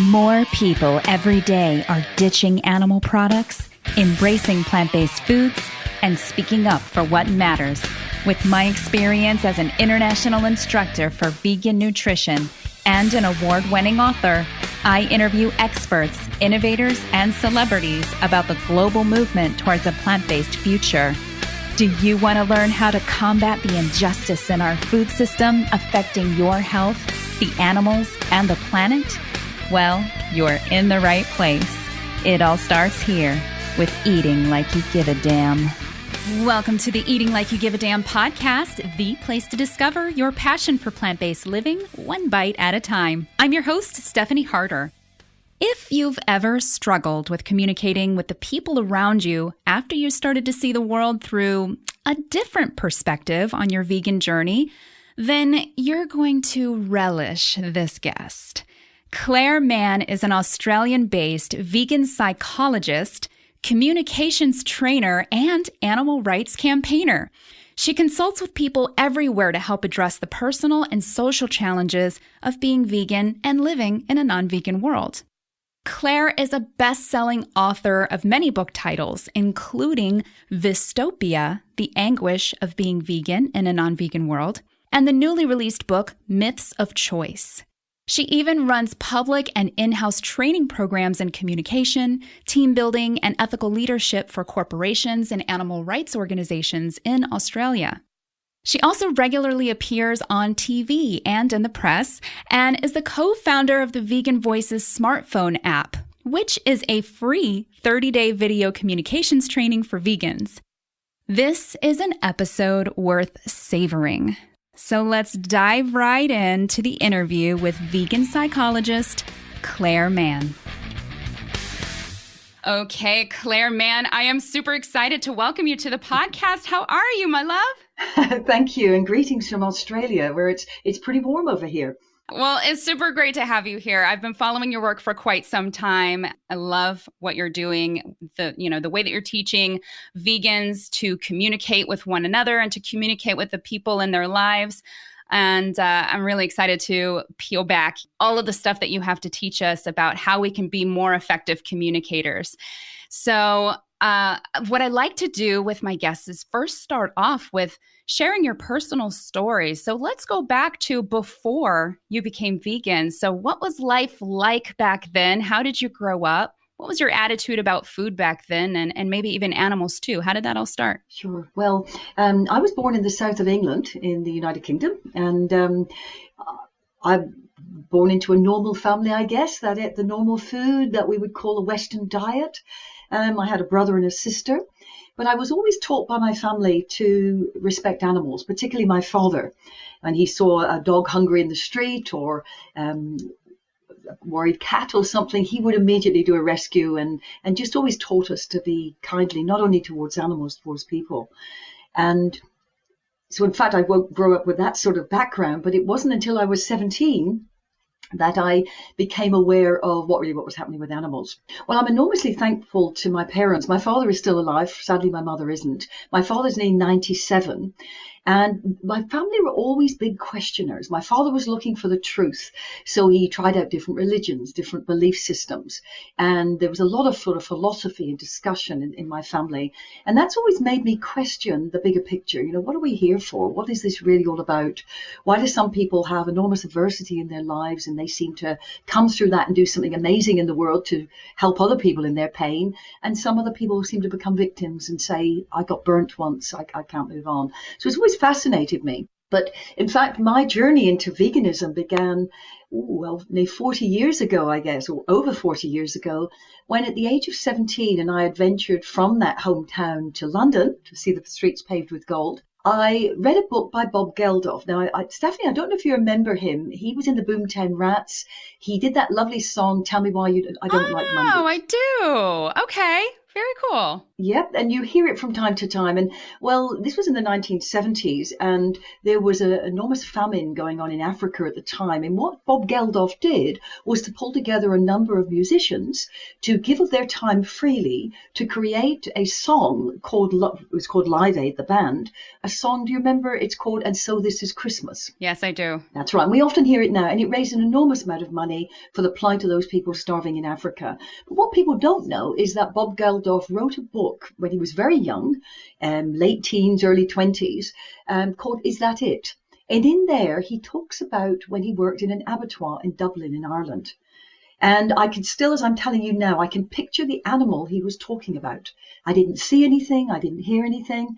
More people every day are ditching animal products, embracing plant-based foods, and speaking up for what matters. With my experience as an international instructor for vegan nutrition and an award-winning author, I interview experts, innovators, and celebrities about the global movement towards a plant-based future. Do you want to learn how to combat the injustice in our food system affecting your health, the animals, and the planet? Well, you're in the right place. It all starts here with Eating Like You Give a Damn. Welcome to the Eating Like You Give a Damn podcast, the place to discover your passion for plant-based living, one bite at a time. I'm your host, Stephanie Harder. If you've ever struggled with communicating with the people around you after you started to see the world through a different perspective on your vegan journey, then you're going to relish this guest. Clare Mann is an Australian-based vegan psychologist, communications trainer, and animal rights campaigner. She consults with people everywhere to help address the personal and social challenges of being vegan and living in a non-vegan world. Clare is a best-selling author of many book titles, including Vystopia, The Anguish of Being Vegan in a Non-Vegan World, and the newly released book, Myths of Choice. She even runs public and in-house training programs in communication, team building, and ethical leadership for corporations and animal rights organizations in Australia. She also regularly appears on TV and in the press, and is the co-founder of the Vegan Voices smartphone app, which is a free 30-day video communications training for vegans. This is an episode worth savoring. So let's dive right into the interview with vegan psychologist Clare Mann. Okay, Clare Mann, I am super excited to welcome you to the podcast. How are you, my love? Thank you, and greetings from Australia, where it's pretty warm over here. Well, it's super great to have you here. I've been following your work for quite some time. I love what you're doing, the way that you're teaching vegans to communicate with one another and to communicate with the people in their lives. And I'm really excited to peel back all of the stuff that you have to teach us about how we can be more effective communicators. So what I like to do with my guests is first start off with sharing your personal stories. So let's go back to before you became vegan. So what was life like back then? How did you grow up? What was your attitude about food back then, and maybe even animals too? How did that all start? Sure. Well, I was born in the south of England in the United Kingdom, and I'm born into a normal family, I guess, that ate the normal food that we would call a Western diet. I had a brother and a sister, but I was always taught by my family to respect animals, particularly my father. When he saw a dog hungry in the street or a worried cat or something, he would immediately do a rescue and just always taught us to be kindly, not only towards animals, towards people. And so, in fact, I won't grow up with that sort of background, but it wasn't until I was 17 that I became aware of what was happening with animals. Well, I'm enormously thankful to my parents. My father is still alive. Sadly, my mother isn't. My father's named 97. And my family were always big questioners. My father was looking for the truth. So he tried out different religions, different belief systems. And there was a lot of sort of philosophy and discussion in my family. And that's always made me question the bigger picture. What are we here for? What is this really all about? Why do some people have enormous adversity in their lives and they seem to come through that and do something amazing in the world to help other people in their pain? And some other people seem to become victims and say, I got burnt once, I can't move on. So it's always fascinated me. But in fact, my journey into veganism began, 40 years ago, I guess, or over 40 years ago, when at the age of 17, and I adventured from that hometown to London to see the streets paved with gold, I read a book by Bob Geldof. Now, Stephanie, I don't know if you remember him. He was in the Boomtown Rats. He did that lovely song, Tell Me Why I Don't Like Mondays. Oh, I do. Okay. Very cool. Yep, and you hear it from time to time. And well, this was in the 1970s, and there was an enormous famine going on in Africa at the time. And what Bob Geldof did was to pull together a number of musicians to give of their time freely to create a song called, it was called Live Aid, the band. A song, do you remember? It's called And So This Is Christmas. Yes, I do. That's right. We often hear it now, and it raised an enormous amount of money for the plight of those people starving in Africa. But what people don't know is that Bob Geldof wrote a book when he was very young, late teens, early 20s, called Is That It? And in there, he talks about when he worked in an abattoir in Dublin, in Ireland. And I can still, as I'm telling you now, I can picture the animal he was talking about. I didn't see anything, I didn't hear anything,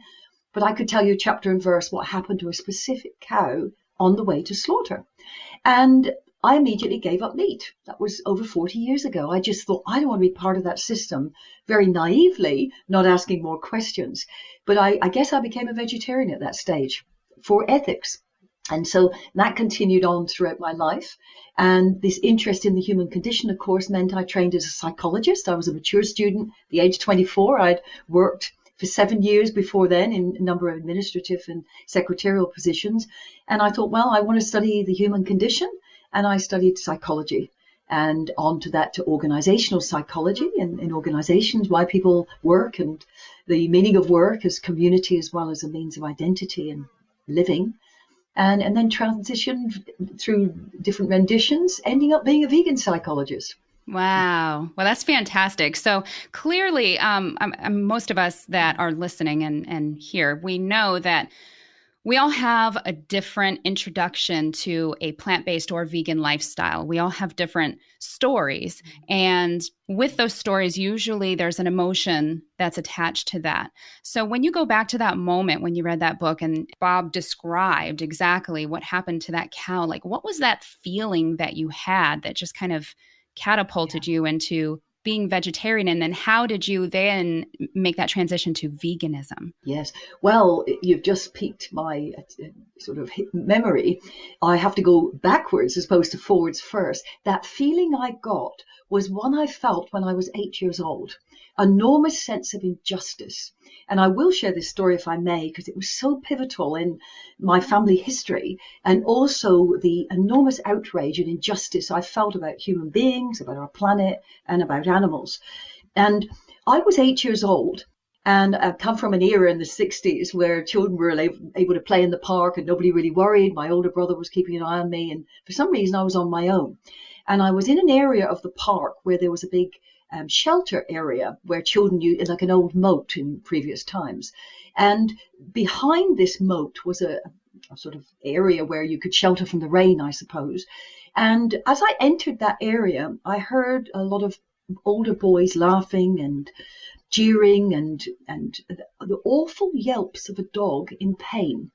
but I could tell you chapter and verse what happened to a specific cow on the way to slaughter. And I immediately gave up meat. That was over 40 years ago. I just thought, I don't want to be part of that system, very naively, not asking more questions. But I guess I became a vegetarian at that stage for ethics. And so that continued on throughout my life. And this interest in the human condition, of course, meant I trained as a psychologist. I was a mature student. At the age of 24, I'd worked for 7 years before then in a number of administrative and secretarial positions. And I thought, well, I want to study the human condition. And I studied psychology, and on to that to organizational psychology and in organizations, why people work and the meaning of work as community as well as a means of identity and living. And then transitioned through different renditions, ending up being a vegan psychologist. Wow. Well, that's fantastic. So clearly, most of us that are listening and here, we know that we all have a different introduction to a plant-based or vegan lifestyle. We all have different stories. And with those stories, usually there's an emotion that's attached to that. So when you go back to that moment when you read that book and Bob described exactly what happened to that cow, like what was that feeling that you had that just kind of catapulted you into being vegetarian? And then how did you then make that transition to veganism? Yes. Well, you've just piqued my sort of memory. I have to go backwards as opposed to forwards first. That feeling I got was one I felt when I was 8 years old. Enormous sense of injustice. And I will share this story if I may, because it was so pivotal in my family history and also the enormous outrage and injustice I felt about human beings, about our planet, and about animals. And I was 8 years old. And I come from an era in the 60s where children were able to play in the park and nobody really worried. My older brother was keeping an eye on me. And for some reason, I was on my own. And I was in an area of the park where there was a big shelter area where children used, like an old moat in previous times. And behind this moat was a sort of area where you could shelter from the rain, I suppose. And as I entered that area, I heard a lot of older boys laughing and jeering and the awful yelps of a dog in pain.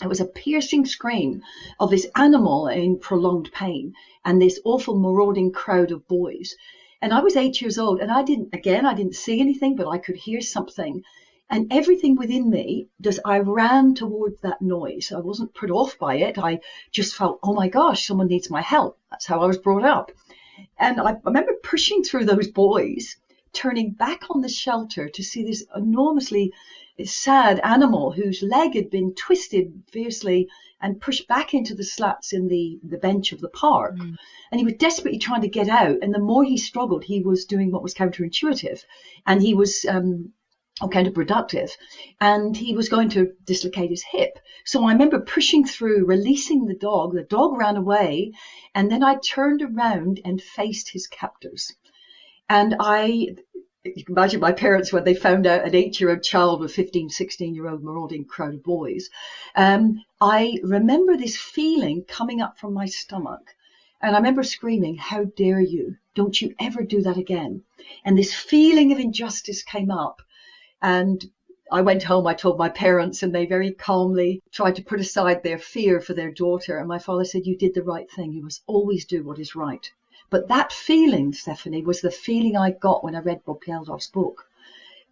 It was a piercing scream of this animal in prolonged pain and this awful marauding crowd of boys. And I was 8 years old and I didn't see anything, but I could hear something. And everything within me, I ran towards that noise. I wasn't put off by it. I just felt, oh my gosh, someone needs my help. That's how I was brought up. And I remember pushing through those boys, turning back on the shelter to see this enormously sad animal whose leg had been twisted fiercely and pushed back into the slats in the bench of the park. Mm. And he was desperately trying to get out. And the more he struggled, he was doing what was counterintuitive. And he was counterproductive. And he was going to dislocate his hip. So I remember pushing through, releasing the dog. The dog ran away. And then I turned around and faced his captors. And you can imagine my parents when they found out an 8-year-old child with 15, 16-year-old marauding crowd of boys. I remember this feeling coming up from my stomach. And I remember screaming, how dare you? Don't you ever do that again. And this feeling of injustice came up. And I went home, I told my parents, and they very calmly tried to put aside their fear for their daughter. And my father said, you did the right thing. You must always do what is right. But that feeling, Stephanie, was the feeling I got when I read Bob Geldof's book,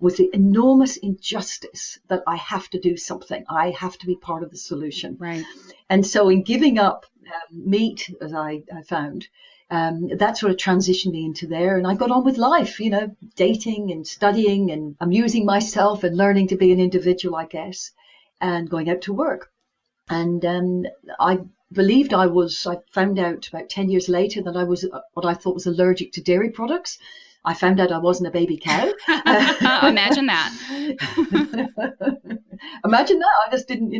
with the enormous injustice that I have to do something. I have to be part of the solution. Right. And so in giving up meat, as I found, that sort of transitioned me into there. And I got on with life, dating and studying and amusing myself and learning to be an individual, I guess, and going out to work. And I believed I found out about 10 years later that I was what I thought was allergic to dairy products. I found out I wasn't a baby cow. Imagine that. Imagine that. I just didn't,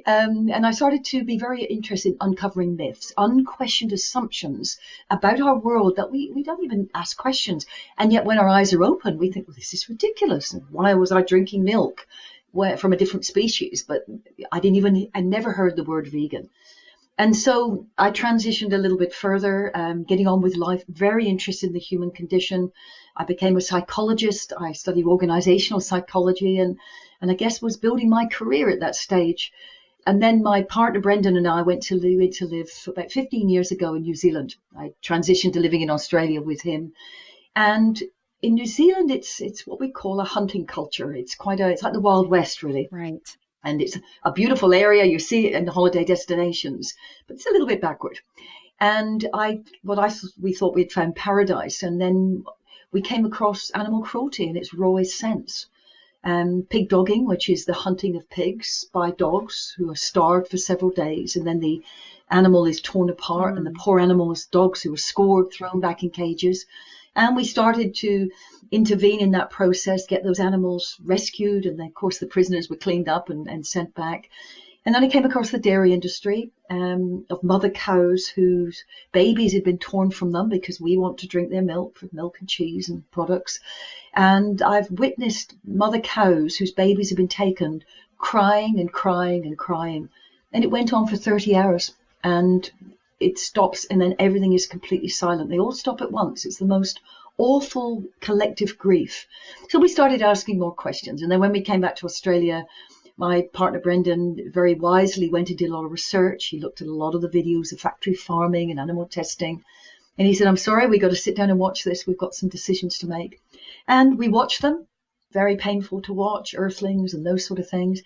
and I started to be very interested in uncovering myths, unquestioned assumptions about our world that we don't even ask questions. And yet when our eyes are open, we think, well, this is ridiculous. Why was I drinking milk from a different species? But I never heard the word vegan. And so I transitioned a little bit further, getting on with life, very interested in the human condition. I became a psychologist. I studied organizational psychology and I guess was building my career at that stage. And then my partner, Brendan, and I went to live about 15 years ago in New Zealand. I transitioned to living in Australia with him. And in New Zealand, it's what we call a hunting culture. It's like the Wild West, really. Right. And it's a beautiful area. You see it in the holiday destinations, but it's a little bit backward. And we thought we'd found paradise. And then we came across animal cruelty in its rawest sense. Pig dogging, which is the hunting of pigs by dogs who are starved for several days. And then the animal is torn apart and the poor animals, dogs who are scored, thrown back in cages. And we started to intervene in that process, get those animals rescued. And then, of course, the prisoners were cleaned up and sent back. And then I came across the dairy industry of mother cows whose babies had been torn from them because we want to drink their milk for milk and cheese and products. And I've witnessed mother cows whose babies have been taken crying and crying and crying. And it went on for 30 hours. And it stops and then everything is completely silent. They all stop at once. It's the most awful collective grief. So we started asking more questions. And then when we came back to Australia, my partner Brendan very wisely went and did a lot of research. He looked at a lot of the videos of factory farming and animal testing. And he said, I'm sorry, we've got to sit down and watch this. We've got some decisions to make. And we watched them. Very painful to watch, earthlings and those sort of things.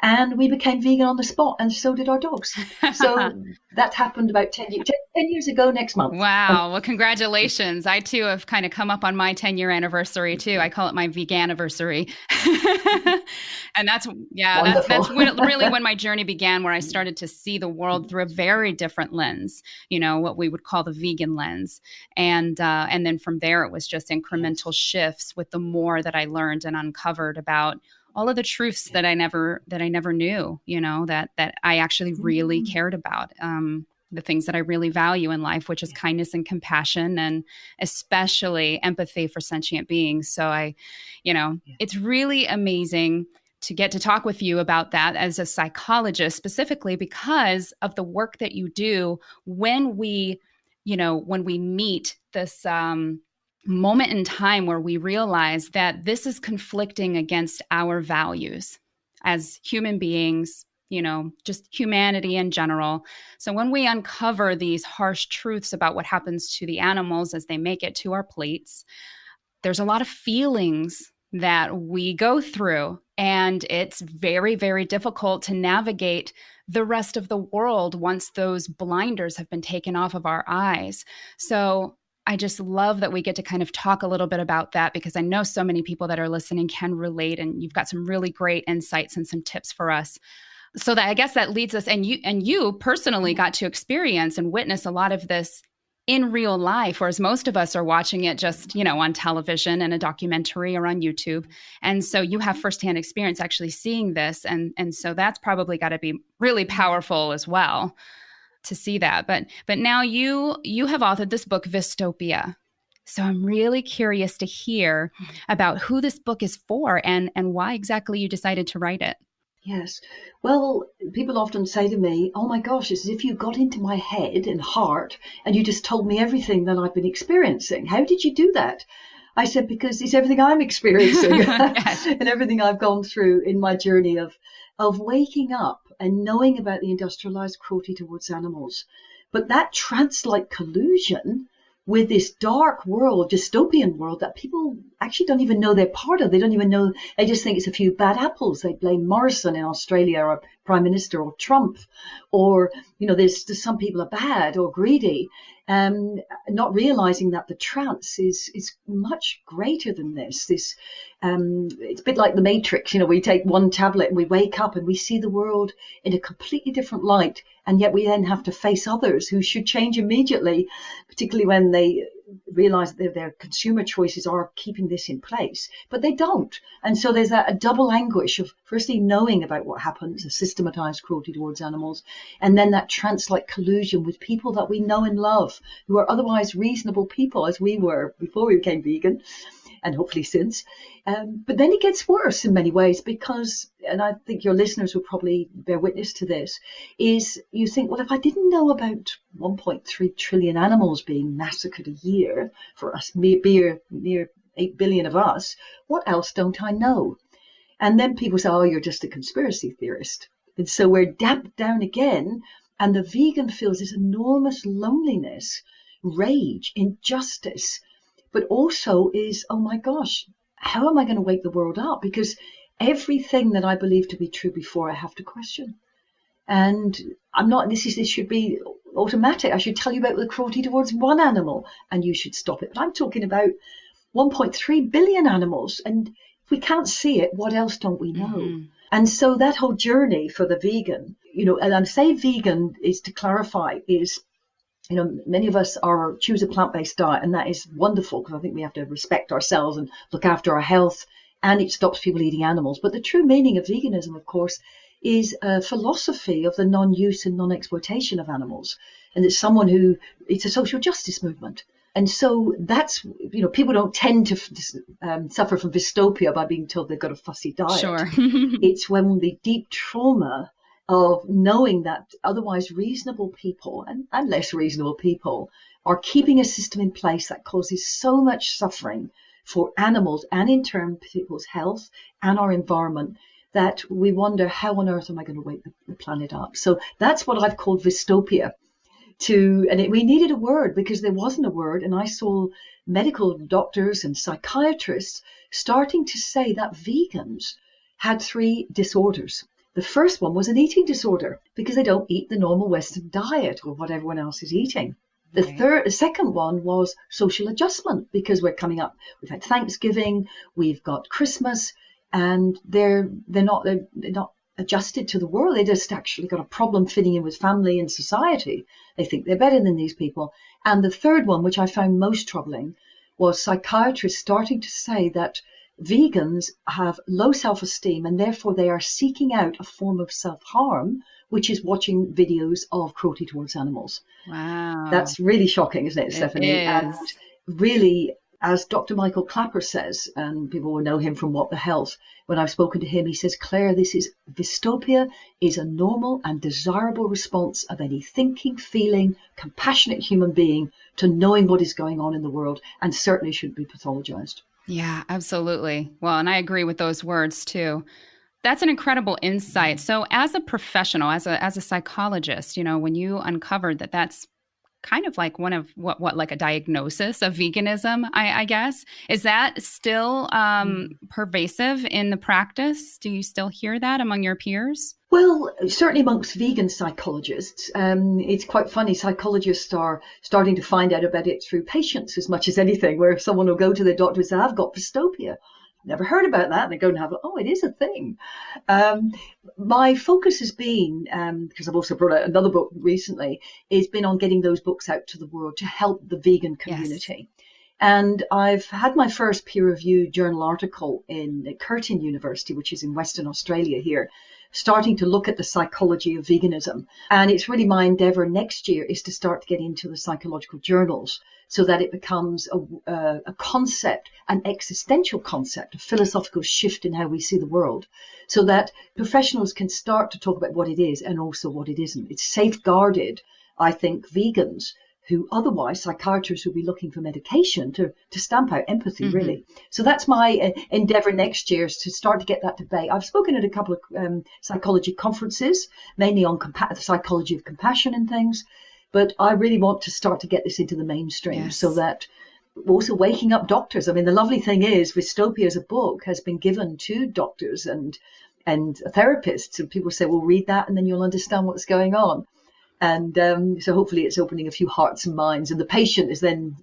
And we became vegan on the spot, and so did our dogs. So that happened about 10 years ago next month. Wow. Well, congratulations. I, too, have kind of come up on my 10-year anniversary, too. I call it my veganiversary. And that's really when my journey began, where I started to see the world through a very different lens, what we would call the vegan lens. And then from there, it was just incremental shifts with the more that I learned and uncovered about all of the truths that I never knew, that I actually really cared about, the things that I really value in life, which is kindness and compassion, and especially empathy for sentient beings. So it's really amazing to get to talk with you about that as a psychologist, specifically because of the work that you do when we meet this, moment in time where we realize that this is conflicting against our values as human beings, just humanity in general. So when we uncover these harsh truths about what happens to the animals as they make it to our plates, there's a lot of feelings that we go through, and it's very, very difficult to navigate the rest of the world once those blinders have been taken off of our eyes. So I just love that we get to kind of talk a little bit about that, because I know so many people that are listening can relate, and you've got some really great insights and some tips for us. So that I guess that leads us, and you personally got to experience and witness a lot of this in real life, whereas most of us are watching it just, on television and a documentary or on YouTube. And so you have firsthand experience actually seeing this. And so that's probably got to be really powerful as well to see that. But now you have authored this book, Vystopia. So I'm really curious to hear about who this book is for and why exactly you decided to write it. Yes. Well, people often say to me, oh my gosh, it's as if you got into my head and heart and you just told me everything that I've been experiencing. How did you do that? I said, because it's everything I'm experiencing Yes. and everything I've gone through in my journey of waking up and knowing about the industrialized cruelty towards animals. But that trance-like collusion with this dark world, dystopian world that people actually don't even know they're part of. They don't even know, they just think it's a few bad apples. They blame Morrison in Australia or Prime Minister or Trump, or, there's some people are bad or greedy, not realizing that the trance is much greater than this. It's a bit like the Matrix. We take one tablet and we wake up and we see the world in a completely different light, and yet we then have to face others who should change immediately, particularly when they realize that their consumer choices are keeping this in place, but they don't. And so there's a double anguish of firstly knowing about what happens, the systematized cruelty towards animals, and then that trance-like collusion with people that we know and love, who are otherwise reasonable people, as we were before we became vegan, and hopefully since. But then it gets worse in many ways because, and I think your listeners will probably bear witness to this, is you think, well, if I didn't know about 1.3 trillion animals being massacred a year for us, mere 8 billion of us, what else don't I know? And then people say, oh, you're just a conspiracy theorist. And so we're damped down again, and the vegan feels this enormous loneliness, rage, injustice, but also is, oh my gosh, how am I going to wake the world up? Because everything that I believe to be true before, I have to question. And this should be automatic. I should tell you about the cruelty towards one animal and you should stop it. But I'm talking about 1.3 billion animals. And if we can't see it, what else don't we know? Mm-hmm. And so that whole journey for the vegan, and I say vegan is to clarify is, many of us choose a plant-based diet, and that is wonderful because I think we have to respect ourselves and look after our health, and it stops people eating animals. But the true meaning of veganism, of course, is a philosophy of the non-use and non-exploitation of animals, and it's it's a social justice movement. And so that's, people don't tend to suffer from Vystopia by being told they've got a fussy diet. Sure. It's when the deep trauma of knowing that otherwise reasonable people and less reasonable people are keeping a system in place that causes so much suffering for animals and in turn people's health and our environment, that we wonder, how on earth am I going to wake the planet up? So that's what I've called Vystopia. We needed a word because there wasn't a word, and I saw medical doctors and psychiatrists starting to say that vegans had 3 disorders. The first one was an eating disorder because they don't eat the normal Western diet or what everyone else is eating. The second one was social adjustment because we're coming up. We've had Thanksgiving, we've got Christmas, and they're not adjusted to the world. They just actually got a problem fitting in with family and society. They think they're better than these people. And the third one, which I found most troubling, was psychiatrists starting to say that vegans have low self-esteem and therefore they are seeking out a form of self-harm, which is watching videos of cruelty towards animals. Wow. That's really shocking, isn't it, Stephanie? It is. And really, as Dr. Michael Clapper says, and people will know him from What the Health, when I've spoken to him, he says, Claire, Vystopia is a normal and desirable response of any thinking, feeling, compassionate human being to knowing what is going on in the world, and certainly shouldn't be pathologized. Yeah, absolutely. Well, and I agree with those words too. That's an incredible insight. So as a professional, as a psychologist, when you uncovered that's kind of like one of what like a diagnosis of veganism, I guess, is that still pervasive in the practice? Do you still hear that among your peers? Well, certainly amongst vegan psychologists, it's quite funny. Psychologists are starting to find out about it through patients as much as anything, where someone will go to their doctor and say, I've got Vystopia. Never heard about that. And they go and have, it is a thing. My focus has been, because I've also brought out another book recently, has been on getting those books out to the world to help the vegan community. Yes. And I've had my first peer-reviewed journal article in Curtin University, which is in Western Australia here, starting to look at the psychology of veganism. And it's really my endeavor next year is to start to get into the psychological journals so that it becomes a concept, an existential concept, a philosophical shift in how we see the world, so that professionals can start to talk about what it is and also what it isn't. It's safeguarded, I think, vegans who otherwise psychiatrists will be looking for medication to stamp out empathy, really. So that's my endeavor next year, is to start to get that debate. I've spoken at a couple of psychology conferences, mainly on the psychology of compassion and things. But I really want to start to get this into the mainstream, Yes. so that also waking up doctors. I mean, the lovely thing is Vystopia as a book has been given to doctors and therapists, and people say, well, read that and then you'll understand what's going on. And so hopefully it's opening a few hearts and minds, and the patient is then,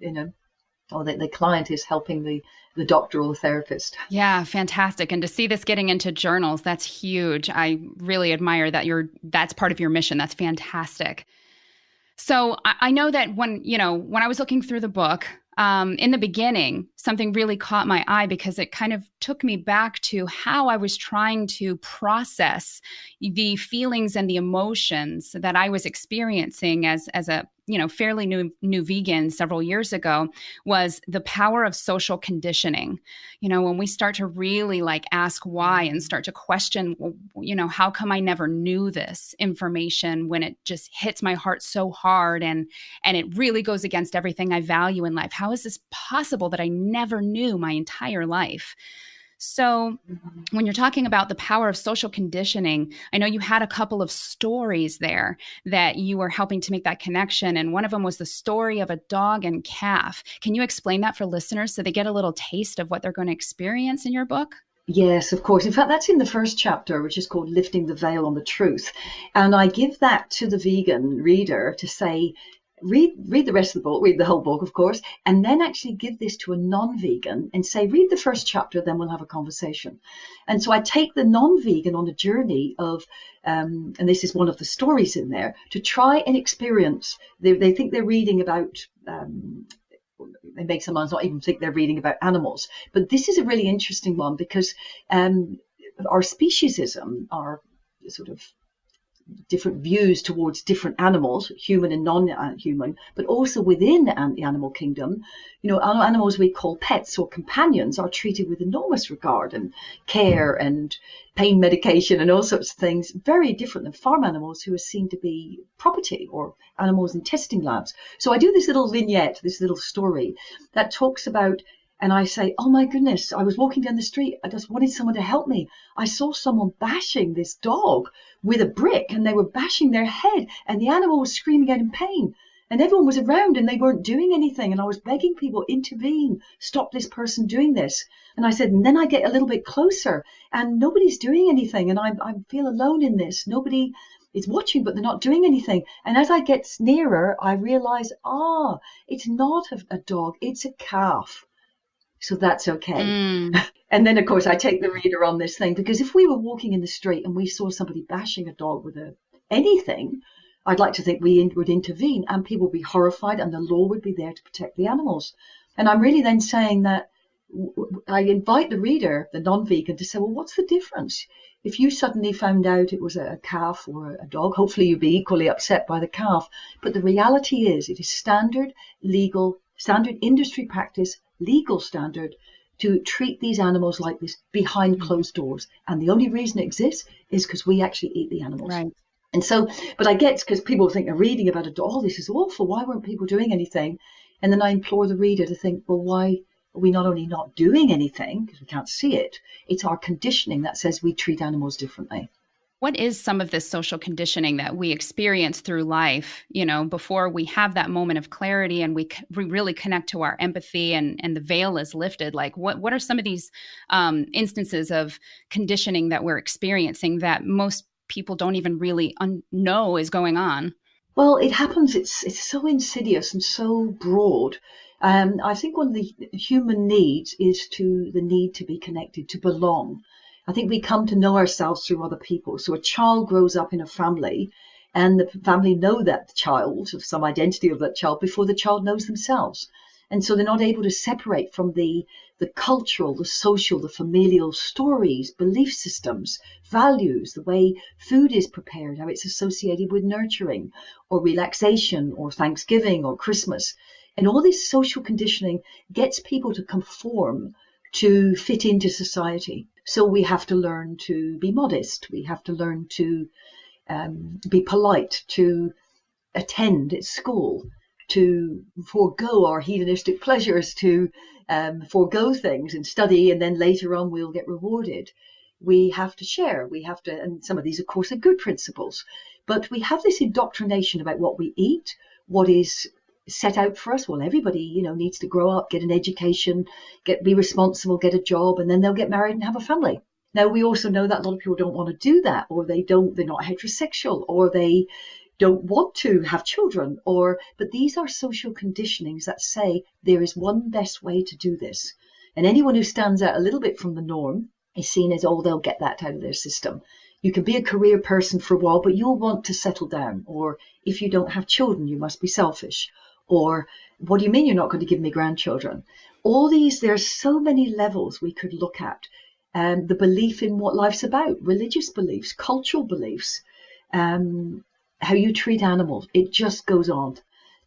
or the client is helping the doctor or the therapist. Yeah, fantastic. And to see this getting into journals, that's huge. I really admire that that's part of your mission. That's fantastic. So I know that when I was looking through the book, in the beginning, something really caught my eye because it kind of took me back to how I was trying to process the feelings and the emotions that I was experiencing as a fairly new vegan several years ago, was the power of social conditioning. When we start to really ask why and start to question, how come I never knew this information, when it just hits my heart so hard and it really goes against everything I value in life? How is this possible that I never knew my entire life? So when you're talking about the power of social conditioning, I know you had a couple of stories there that you were helping to make that connection. And one of them was the story of a dog and calf. Can you explain that for listeners so they get a little taste of what they're going to experience in your book? Yes, of course. In fact, that's in the first chapter, which is called Lifting the Veil on the Truth. And I give that to the vegan reader to say, read the rest of the book, read the whole book, of course, and then actually give this to a non-vegan and say, read the first chapter, then we'll have a conversation. And so I take the non-vegan on a journey of, and this is one of the stories in there, to try and experience. They think they're reading about, they make some not even think they're reading about animals. But this is a really interesting one because our speciesism, our sort of different views towards different animals, human and non-human, but also within the animal kingdom, animals we call pets or companions are treated with enormous regard and care and pain medication and all sorts of things, very different than farm animals who are seen to be property or animals in testing labs. So I do this little vignette, this little story that talks about, and I say, oh my goodness, I was walking down the street. I just wanted someone to help me. I saw someone bashing this dog with a brick, and they were bashing their head, and the animal was screaming out in pain. And everyone was around and they weren't doing anything. And I was begging people, intervene, stop this person doing this. And I said, and then I get a little bit closer and nobody's doing anything. And I feel alone in this. Nobody is watching, but they're not doing anything. And as I get nearer, I realize, it's not a dog, it's a calf. So that's okay. And then, of course, I take the reader on this thing, because if we were walking in the street and we saw somebody bashing a dog with anything, I'd like to think we would intervene and people would be horrified and the law would be there to protect the animals. And I'm really then saying that I invite the reader, the non-vegan, to say, well, what's the difference? If you suddenly found out it was a calf or a dog, hopefully you'd be equally upset by the calf. But the reality is it is standard industry practice, legal standard to treat these animals like this behind closed doors. And the only reason it exists is because we actually eat the animals. Right. And so, but I get, because people think they're reading about it, this is awful. Why weren't people doing anything? And then I implore the reader to think, well, why are we not only not doing anything, because we can't see it, it's our conditioning that says we treat animals differently. What is some of this social conditioning that we experience through life, before we have that moment of clarity and we really connect to our empathy and the veil is lifted? Like what are some of these instances of conditioning that we're experiencing that most people don't even really know is going on? Well, it happens. It's so insidious and so broad. I think one of the human needs is the need to be connected, to belong. I think we come to know ourselves through other people. So a child grows up in a family and the family know that child, of some identity of that child, before the child knows themselves. And so they're not able to separate from the cultural, the social, the familial stories, belief systems, values, the way food is prepared, how it's associated with nurturing or relaxation or Thanksgiving or Christmas. And all this social conditioning gets people to conform to fit into society. So we have to learn to be modest. We have to learn to be polite, to attend at school, to forego our hedonistic pleasures, to forego things and study, and then later on we'll get rewarded. We have to share. And some of these, of course, are good principles. But we have this indoctrination about what we eat, what is set out for us. Well, everybody, needs to grow up, get an education, be responsible, get a job, and then they'll get married and have a family. Now, we also know that a lot of people don't want to do that, or they're not heterosexual, or they don't want to have children, but these are social conditionings that say there is one best way to do this. And anyone who stands out a little bit from the norm is seen as, they'll get that out of their system. You can be a career person for a while, but you'll want to settle down. Or if you don't have children, you must be selfish. Or what do you mean you're not going to give me grandchildren? All these, there are so many levels we could look at. The belief in what life's about, religious beliefs, cultural beliefs, how you treat animals. It just goes on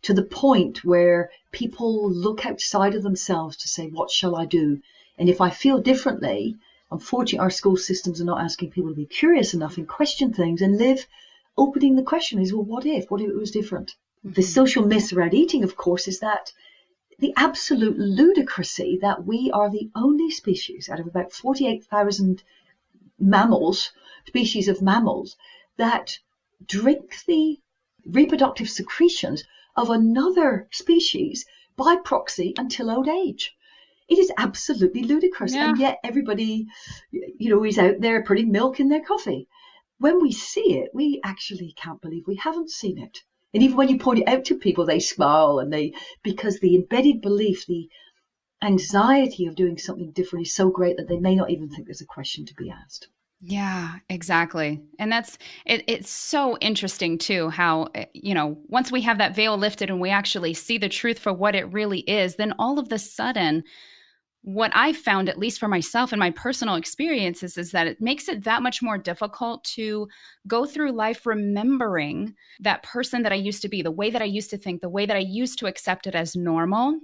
to the point where people look outside of themselves to say, what shall I do? And if I feel differently, unfortunately, our school systems are not asking people to be curious enough and question things and live. Opening the question is, well, what if it was different? Mm-hmm. The social myth around eating, of course, is that the absolute ludicrousy that we are the only species out of about 48,000 species of mammals, that drink the reproductive secretions of another species by proxy until old age. It is absolutely ludicrous. Yeah. And yet everybody, is out there putting milk in their coffee. When we see it, we actually can't believe we haven't seen it. And even when you point it out to people, they smile because the embedded belief, the anxiety of doing something different is so great that they may not even think there's a question to be asked. Yeah, exactly. And it's so interesting too, how, once we have that veil lifted and we actually see the truth for what it really is, then all of a sudden, what I found, at least for myself and my personal experiences, is that it makes it that much more difficult to go through life remembering that person that I used to be, the way that I used to think, the way that I used to accept it as normal.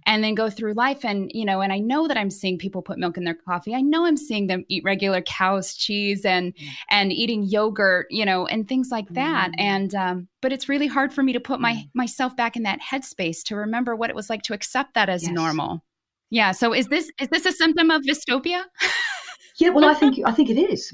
And then go through life and I know that I'm seeing people put milk in their coffee. I know I'm seeing them eat regular cow's cheese and eating yogurt, and things like that. And, but it's really hard for me to put myself back in that headspace to remember what it was like to accept that as normal. Yeah. So is this a symptom of Vystopia? Yeah, well, I think it is.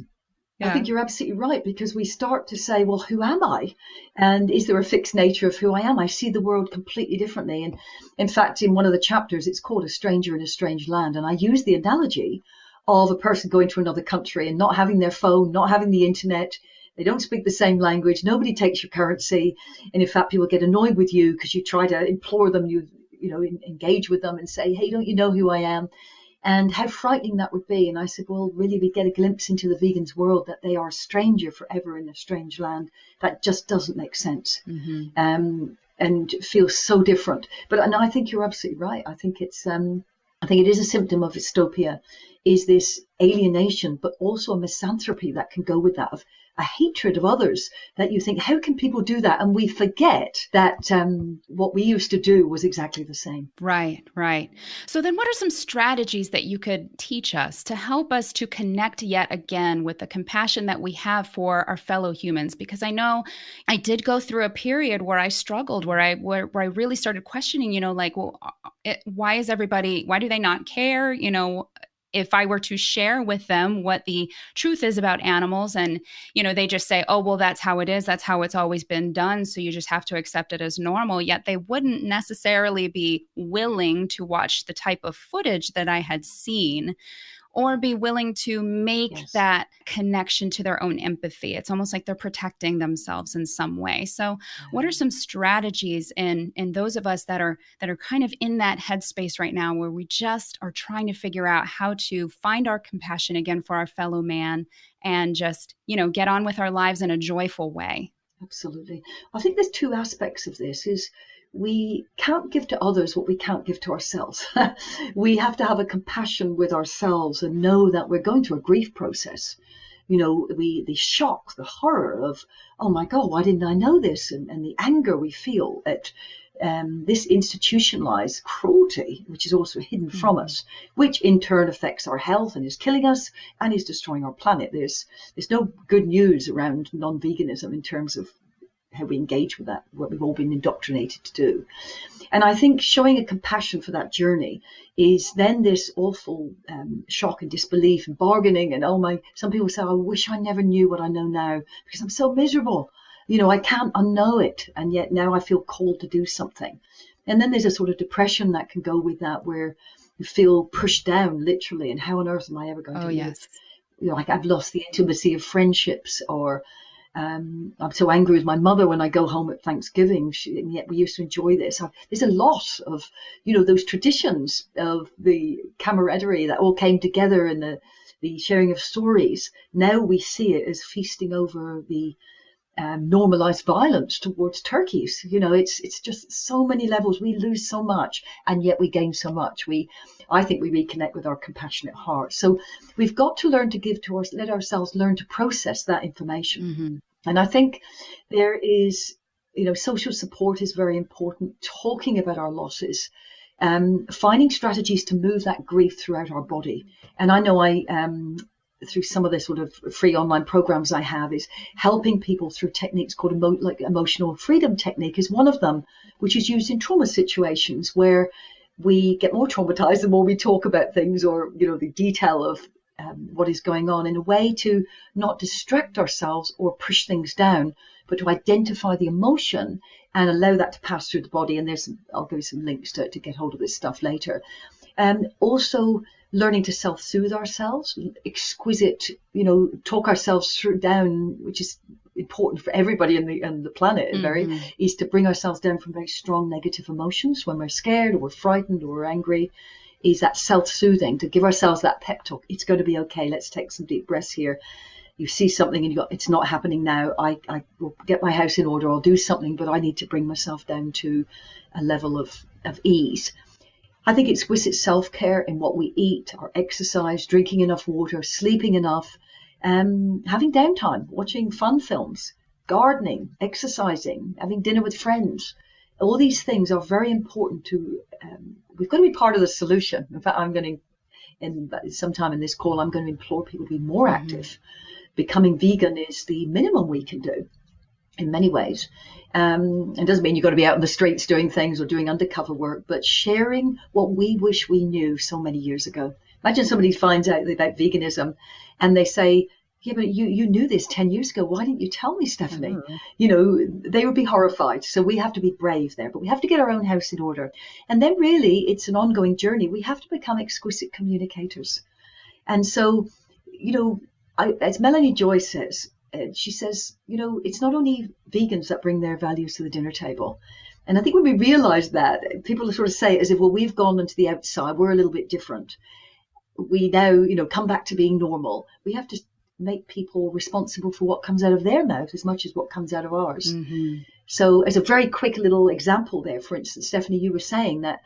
Yeah. I think you're absolutely right, because we start to say, well, who am I? And is there a fixed nature of who I am? I see the world completely differently. And in fact, in one of the chapters, it's called A Stranger in a Strange Land. And I use the analogy of a person going to another country and not having their phone, not having the internet. They don't speak the same language. Nobody takes your currency. And in fact, people get annoyed with you because you try to implore them, engage with them and say, hey, don't you know who I am? And how frightening that would be. And I said, well, really, we get a glimpse into the vegans' world, that they are a stranger forever in a strange land. That just doesn't make sense. Mm-hmm. And feels so different. But I think you're absolutely right. I think it is a symptom of Vystopia, is this alienation, but also a misanthropy that can go with that, of a hatred of others, that you think, how can people do that? And we forget that what we used to do was exactly the same. Right. So then what are some strategies that you could teach us to help us to connect yet again with the compassion that we have for our fellow humans? Because I know I did go through a period where I struggled, where I really started questioning, why do they not care? If I were to share with them what the truth is about animals, and, they just say, oh, well, that's how it is. That's how it's always been done. So you just have to accept it as normal. Yet they wouldn't necessarily be willing to watch the type of footage that I had seen, or be willing to make that connection to their own empathy. It's almost like they're protecting themselves in some way. So what are some strategies in those of us that are kind of in that headspace right now, where we just are trying to figure out how to find our compassion again for our fellow man and just, get on with our lives in a joyful way? Absolutely. I think there's two aspects of this. Is we can't give to others what we can't give to ourselves. We have to have a compassion with ourselves and know that we're going through a grief process. The shock, the horror of, oh my God, why didn't I know this? And the anger we feel at this institutionalized cruelty, which is also hidden from us, which in turn affects our health and is killing us and is destroying our planet. There's no good news around non-veganism in terms of how we engage with that, what we've all been indoctrinated to do. And I think showing a compassion for that journey is then this awful shock and disbelief and bargaining and some people say, I wish I never knew what I know now because I'm so miserable. I can't unknow it, and yet now I feel called to do something. And then there's a sort of depression that can go with that, where you feel pushed down literally, and how on earth am I ever going to live? Yes. Like I've lost the intimacy of friendships, or I'm so angry with my mother when I go home at Thanksgiving, and yet we used to enjoy this. There's a lot of, those traditions of the camaraderie that all came together, and the sharing of stories. Now we see it as feasting over the normalized violence towards turkeys. It's just so many levels. We lose so much, and yet we gain so much. I think we reconnect with our compassionate heart. So we've got to learn to let ourselves learn to process that information. Mm-hmm. And I think there is, social support is very important. Talking about our losses, finding strategies to move that grief throughout our body. And I know through some of the sort of free online programs I have, is helping people through techniques called emotional freedom technique is one of them, which is used in trauma situations where we get more traumatized the more we talk about things, or the detail of what is going on, in a way to not distract ourselves or push things down, but to identify the emotion and allow that to pass through the body. And I'll give you some links to get hold of this stuff later. Also learning to self-soothe ourselves, exquisite, talk ourselves through down, which is important for everybody on the planet, is to bring ourselves down from very strong negative emotions when we're scared or we're frightened or we're angry. Is that self-soothing, to give ourselves that pep talk. It's going to be okay. Let's take some deep breaths here. You see something and it's not happening now. I will get my house in order. I'll do something, but I need to bring myself down to a level of ease. I think exquisite self-care in what we eat, our exercise, drinking enough water, sleeping enough, having downtime, watching fun films, gardening, exercising, having dinner with friends. All these things are very important we've got to be part of the solution. In fact, sometime in this call, I'm going to implore people to be more active. Becoming vegan is the minimum we can do in many ways. It doesn't mean you've got to be out in the streets doing things or doing undercover work, but sharing what we wish we knew so many years ago. Imagine somebody finds out about veganism and they say, yeah, but you knew this 10 years ago. Why didn't you tell me, Stephanie? They would be horrified. So we have to be brave there, but we have to get our own house in order. And then really, it's an ongoing journey. We have to become exquisite communicators. And so, as Melanie Joy says, she says, it's not only vegans that bring their values to the dinner table. And I think when we realize that, people sort of say it as if, well, we've gone into the outside, we're a little bit different. We now, come back to being normal. We have to make people responsible for what comes out of their mouth as much as what comes out of ours. So as a very quick little example there, for instance, Stephanie, you were saying that,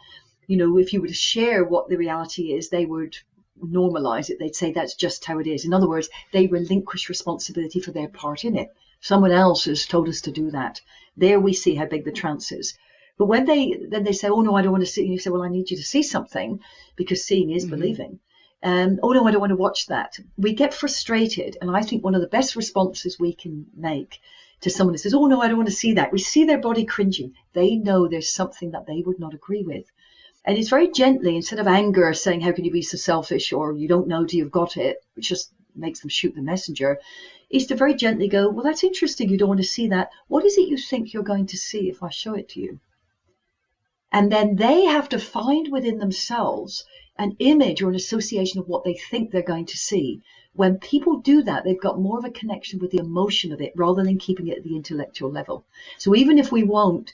if you were to share what the reality is, they would normalize it. They'd say that's just how it is. In other words, they relinquish responsibility for their part in it. Someone else has told us to do that. There we see how big the trance is. But when they say, oh no, I don't want to see, and you say, well, I need you to see something, because seeing is believing. Oh no, I don't want to watch that. We get frustrated, and I think one of the best responses we can make to someone who says, oh no, I don't want to see that, we see their body cringing. They know there's something that they would not agree with. And it's very gently, instead of anger, saying, how can you be so selfish, or you don't know till you've got it, which just makes them shoot the messenger, is to very gently go, well, that's interesting, you don't want to see that. What is it you think you're going to see if I show it to you? And then they have to find within themselves an image or an association of what they think they're going to see. When people do that, they've got more of a connection with the emotion of it rather than keeping it at the intellectual level. So even if we won't,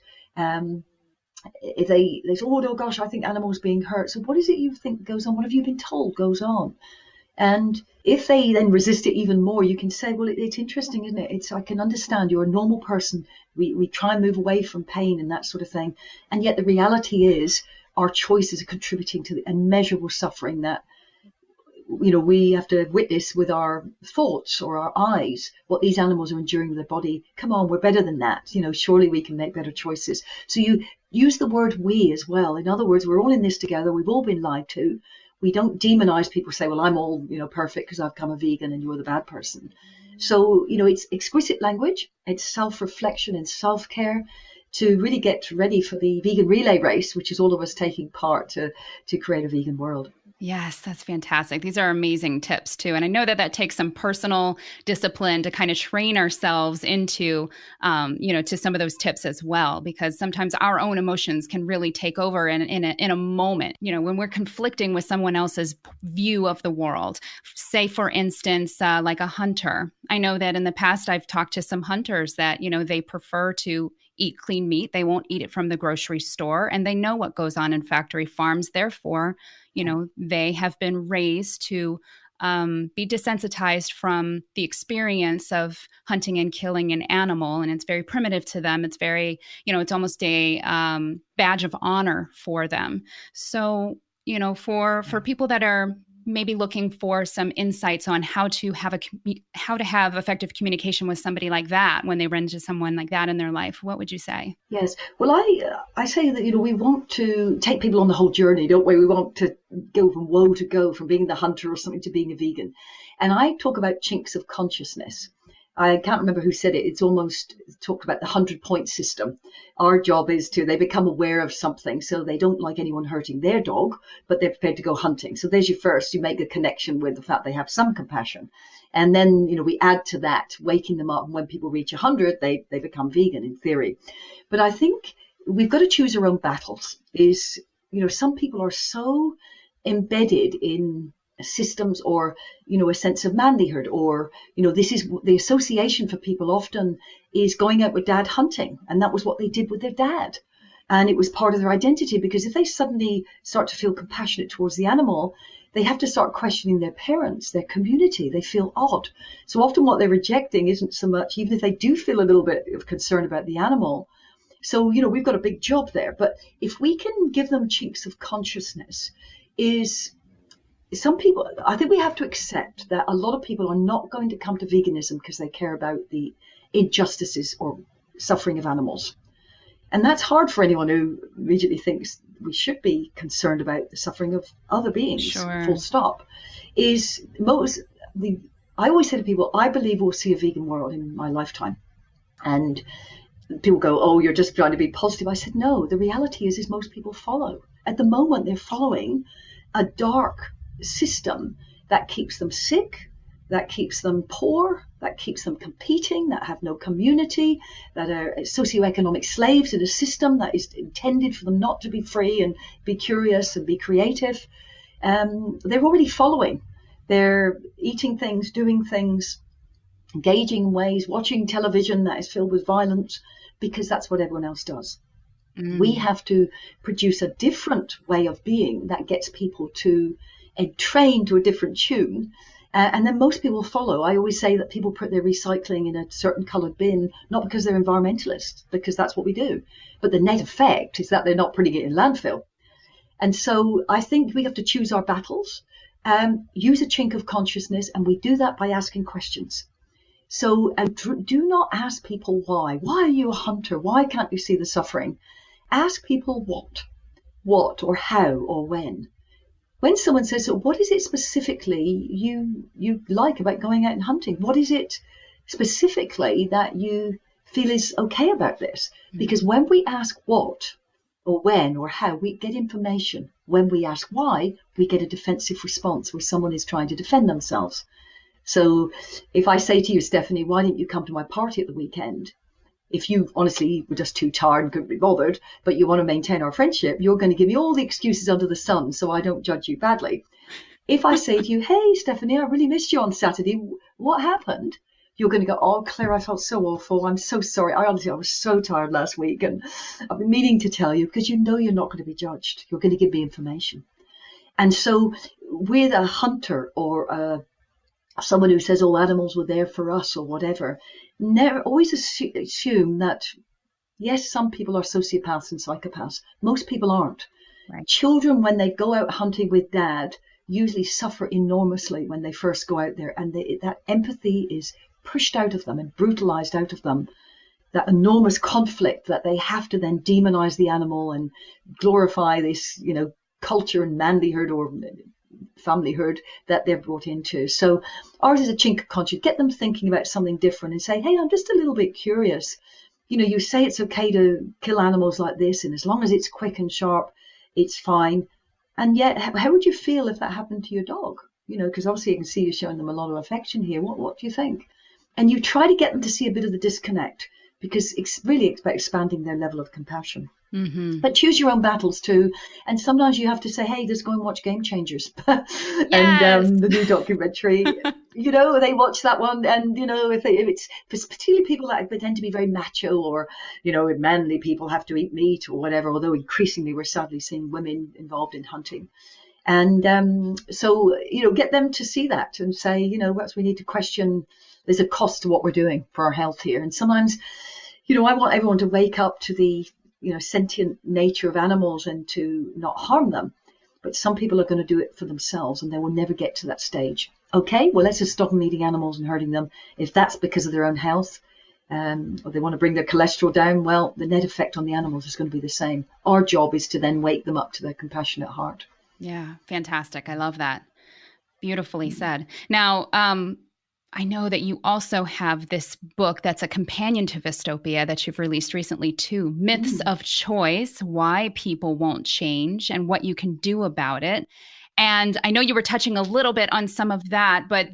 if they say, oh no, gosh, I think animals being hurt. So what is it you think goes on? What have you been told goes on? And if they then resist it even more, you can say, well, it's interesting, isn't it? I can understand you're a normal person. We try and move away from pain and that sort of thing. And yet the reality is our choices are contributing to the immeasurable suffering that, we have to witness with our thoughts or our eyes, what these animals are enduring with their body. Come on, we're better than that. Surely we can make better choices. So you use the word we as well. In other words, we're all in this together. We've all been lied to. We don't demonize people, say, well, I'm all, perfect because I've become a vegan and you're the bad person. So, it's exquisite language. It's self-reflection and self-care to really get ready for the vegan relay race, which is all of us taking part to create a vegan world. Yes, that's fantastic. These are amazing tips too. And I know that that takes some personal discipline to kind of train ourselves into, to some of those tips as well, because sometimes our own emotions can really take over in a moment, when we're conflicting with someone else's view of the world. Say, for instance, like a hunter. I know that in the past, I've talked to some hunters that, they prefer to eat clean meat. They won't eat it from the grocery store, and they know what goes on in factory farms. Therefore, they have been raised to be desensitized from the experience of hunting and killing an animal. And it's very primitive to them. It's very, it's almost a badge of honor for them. So, for people that are maybe looking for some insights on how to have effective communication with somebody like that when they run into someone like that in their life, what would you say? Yes. Well, I say that, we want to take people on the whole journey, don't we? We want to go from woe to go, from being the hunter or something to being a vegan. And I talk about chinks of consciousness. I can't remember who said it. It's almost talked about the 100-point system. Our job is they become aware of something, so they don't like anyone hurting their dog, but they're prepared to go hunting. So there's your first. You make a connection with the fact they have some compassion. And then, we add to that, waking them up. And when people reach 100, they become vegan in theory. But I think we've got to choose our own battles. Some people are so embedded in systems or, a sense of manlyhood, or, this is the association for people often is going out with dad hunting. And that was what they did with their dad. And it was part of their identity, because if they suddenly start to feel compassionate towards the animal, they have to start questioning their parents, their community. They feel odd. So often what they're rejecting isn't so much, even if they do feel a little bit of concern about the animal. So, we've got a big job there. But if we can give them chinks of consciousness, some people, I think we have to accept that a lot of people are not going to come to veganism because they care about the injustices or suffering of animals. And that's hard for anyone who immediately thinks we should be concerned about the suffering of other beings, Sure. Full stop. I always say to people, I believe we'll see a vegan world in my lifetime. And people go, oh, you're just trying to be positive. I said, no, the reality is most people follow. At the moment, they're following a dark system that keeps them sick, that keeps them poor, that keeps them competing, that have no community, that are socioeconomic slaves in a system that is intended for them not to be free and be curious and be creative. They're already following. They're eating things, doing things, engaging in ways, watching television that is filled with violence, because that's what everyone else does. We have to produce a different way of being that gets people to train to a different tune, and then most people follow. I always say that people put their recycling in a certain coloured bin, not because they're environmentalists, because that's what we do, but the net effect is that they're not putting it in landfill. And so I think we have to choose our battles, use a chink of consciousness, and we do that by asking questions. So do not ask people why. Why are you a hunter? Why can't you see the suffering? Ask people what or how or when. When someone says, so what is it specifically you like about going out and hunting? What is it specifically that you feel is okay about this? Because when we ask what or when or how, we get information. When we ask why, we get a defensive response where someone is trying to defend themselves. So if I say to you, Stephanie, why didn't you come to my party at the weekend? If you honestly were just too tired and couldn't be bothered, but you want to maintain our friendship, you're going to give me all the excuses under the sun so I don't judge you badly. If I say to you, hey, Stephanie, I really missed you on Saturday. What happened? You're going to go, oh, Claire, I felt so awful. I'm so sorry. I was so tired last week, and I've been meaning to tell you, because you know you're not going to be judged. You're going to give me information. And so with a hunter or someone who says, oh, animals were there for us or whatever, never always assume that, yes, some people are sociopaths and psychopaths. Most people aren't. Right. Children, when they go out hunting with dad, usually suffer enormously when they first go out there, and that empathy is pushed out of them and brutalized out of them. That enormous conflict that they have to then demonize the animal and glorify this, culture and manlyhood or familyhood that they're brought into. So ours is a chink of conscience. Get them thinking about something different and say, hey, I'm just a little bit curious. You say it's okay to kill animals like this, and as long as it's quick and sharp, it's fine. And yet, how would you feel if that happened to your dog? Because obviously I can see you showing them a lot of affection here. What do you think? And you try to get them to see a bit of the disconnect, because it's really about expanding their level of compassion. Mm-hmm. But choose your own battles too. And sometimes you have to say, hey, just go and watch Game Changers. Yes. And the new documentary, they watch that one. And, if it's particularly people that tend to be very macho, or, manly people have to eat meat or whatever, although increasingly we're sadly seeing women involved in hunting. And so, get them to see that and say, perhaps we need to question, there's a cost to what we're doing for our health here. And sometimes, I want everyone to wake up to the sentient nature of animals and to not harm them. But some people are going to do it for themselves, and they will never get to that stage. Okay, well, let's just stop them eating animals and hurting them. If that's because of their own health, or they want to bring their cholesterol down, well, the net effect on the animals is going to be the same. Our job is to then wake them up to their compassionate heart. Yeah, fantastic. I love that. Beautifully said. Now, I know that you also have this book that's a companion to Vystopia that you've released recently too, Myths of Choice, Why People Won't Change and What You Can Do About It. And I know you were touching a little bit on some of that, but,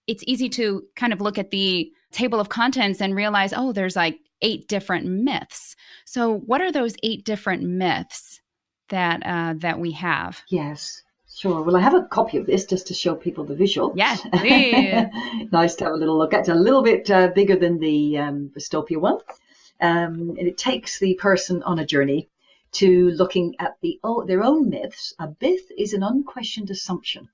it's easy to kind of look at the table of contents and realize, oh, there's like 8 different myths. So what are those 8 different myths that we have? Yes. Sure. Well, I have a copy of this just to show people the visual. Yes, please. Nice to have a little look at. It's a little bit bigger than the Vystopia one. And it takes the person on a journey to looking at their own myths. A myth is an unquestioned assumption.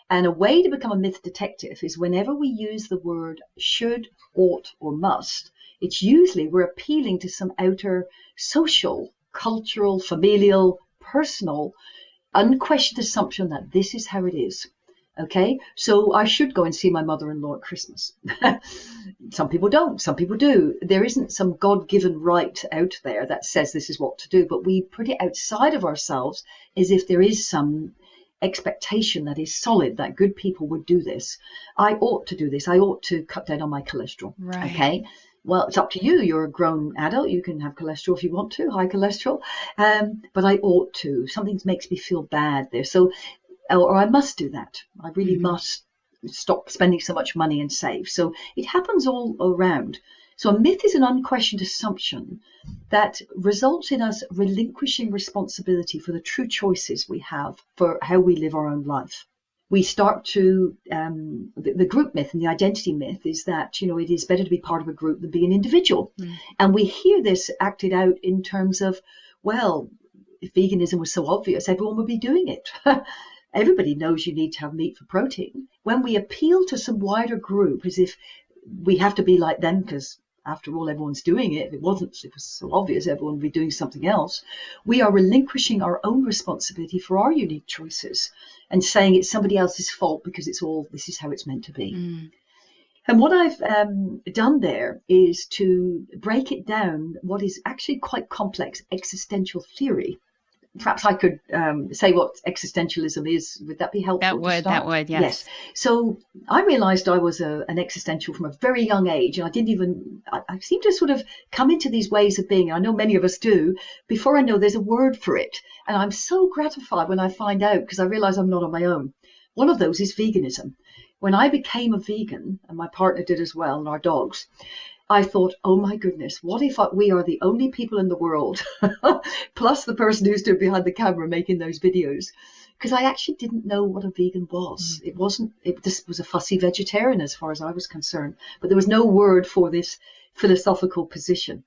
And a way to become a myth detective is whenever we use the word should, ought, or must, it's usually we're appealing to some outer social, cultural, familial, personal unquestioned assumption that this is how it is. Okay, so I should go and see my mother-in-law at Christmas. Some people don't, some people do. There isn't some God-given right out there that says this is what to do, but we put it outside of ourselves as if there is some expectation that is solid, that good people would do this. I ought to do this. I ought to cut down on my cholesterol. Right. Okay. Well, it's up to you. You're a grown adult. You can have cholesterol if you want to, high cholesterol. But I ought to. Something makes me feel bad there. So, or I must do that. I really must stop spending so much money and save. So it happens all around. So a myth is an unquestioned assumption that results in us relinquishing responsibility for the true choices we have for how we live our own life. We start to, the group myth and the identity myth is that, it is better to be part of a group than be an individual. And we hear this acted out in terms of, well, if veganism was so obvious, everyone would be doing it. Everybody knows you need to have meat for protein. When we appeal to some wider group as if we have to be like them because after all, everyone's doing it. If it was so obvious, everyone would be doing something else. We are relinquishing our own responsibility for our unique choices and saying it's somebody else's fault because this is how it's meant to be. And what I've done there is to break it down, what is actually quite complex existential theory. Perhaps I could say what existentialism is. Would that be helpful? That would, yes. So I realized I was an existential from a very young age, and I seem to sort of come into these ways of being, and I know many of us do, before I know there's a word for it. And I'm so gratified when I find out, because I realize I'm not on my own. One of those is veganism. When I became a vegan, and my partner did as well, and our dogs, I thought, oh my goodness, what if we are the only people in the world, plus the person who stood behind the camera making those videos? Because I actually didn't know what a vegan was. This was a fussy vegetarian as far as I was concerned, but there was no word for this philosophical position.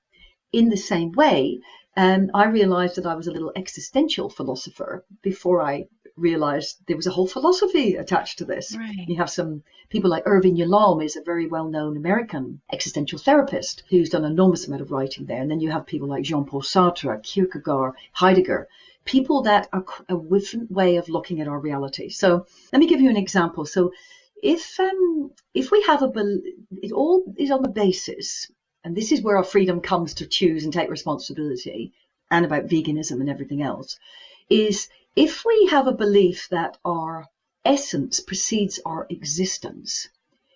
In the same way, I realized that I was a little existential philosopher before I realized there was a whole philosophy attached to this. Right. You have some people like Irving Yalom is a very well-known American existential therapist who's done an enormous amount of writing there. And then you have people like Jean-Paul Sartre, Kierkegaard, Heidegger, people that are a different way of looking at our reality. So let me give you an example. So if we have it all is on the basis, and this is where our freedom comes to choose and take responsibility, and about veganism and everything else, is if we have a belief that our essence precedes our existence,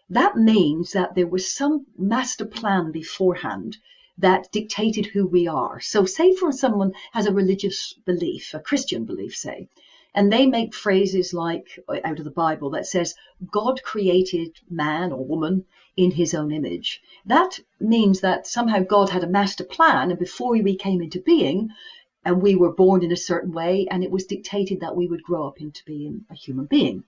that means that there was some master plan beforehand that dictated who we are. So say for someone has a religious belief, a Christian belief, say, and they make phrases like out of the Bible that says God created man or woman in his own image. That means that somehow God had a master plan, and before we came into being, and we were born in a certain way, and it was dictated that we would grow up into being a human being.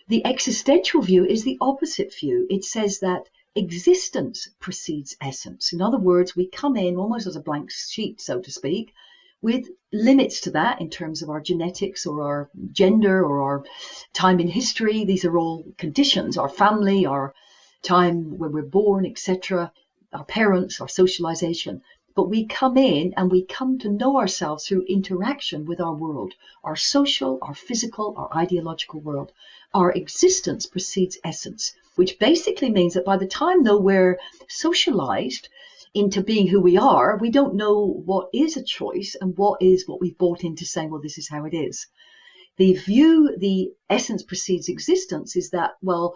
The existential view is the opposite view. It says that existence precedes essence. In other words, we come in almost as a blank sheet, so to speak, with limits to that in terms of our genetics or our gender or our time in history. These are all conditions, our family, our time when we're born, etc., our parents, our socialization. But we come in and we come to know ourselves through interaction with our world, our social, our physical, our ideological world. Our existence precedes essence, which basically means that by the time, though, we're socialized into being who we are, we don't know what is a choice and what is what we've bought into saying, well, this is how it is. The view, the essence precedes existence, is that, well,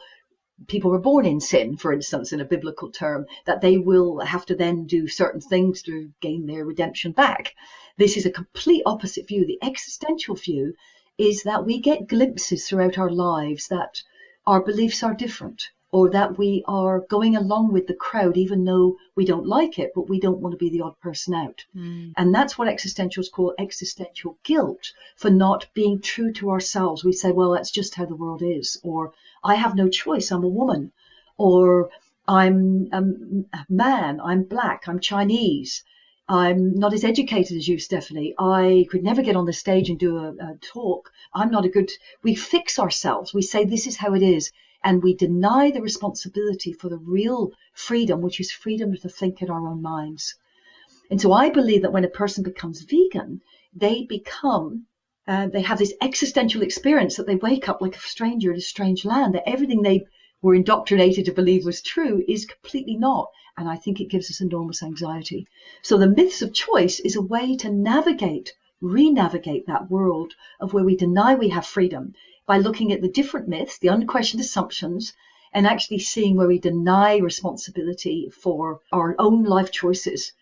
people were born in sin, for instance, in a biblical term, that they will have to then do certain things to gain their redemption back. This is a complete opposite view. The existential view is that we get glimpses throughout our lives that our beliefs are different, or that we are going along with the crowd even though we don't like it, but we don't want to be the odd person out. And that's what existentials call existential guilt, for not being true to ourselves. We say, well, that's just how the world is, or I have no choice, I'm a woman, or I'm a man, I'm black, I'm Chinese, I'm not as educated as you, Stephanie, I could never get on the stage and do a talk, I'm not a good... We fix ourselves, we say this is how it is, and we deny the responsibility for the real freedom, which is freedom to think in our own minds. And so I believe that when a person becomes vegan, they become... they have this existential experience that they wake up like a stranger in a strange land, that everything they were indoctrinated to believe was true is completely not. And I think it gives us enormous anxiety. So the myths of choice is a way to navigate, re-navigate that world of where we deny we have freedom by looking at the different myths, the unquestioned assumptions, and actually seeing where we deny responsibility for our own life choices,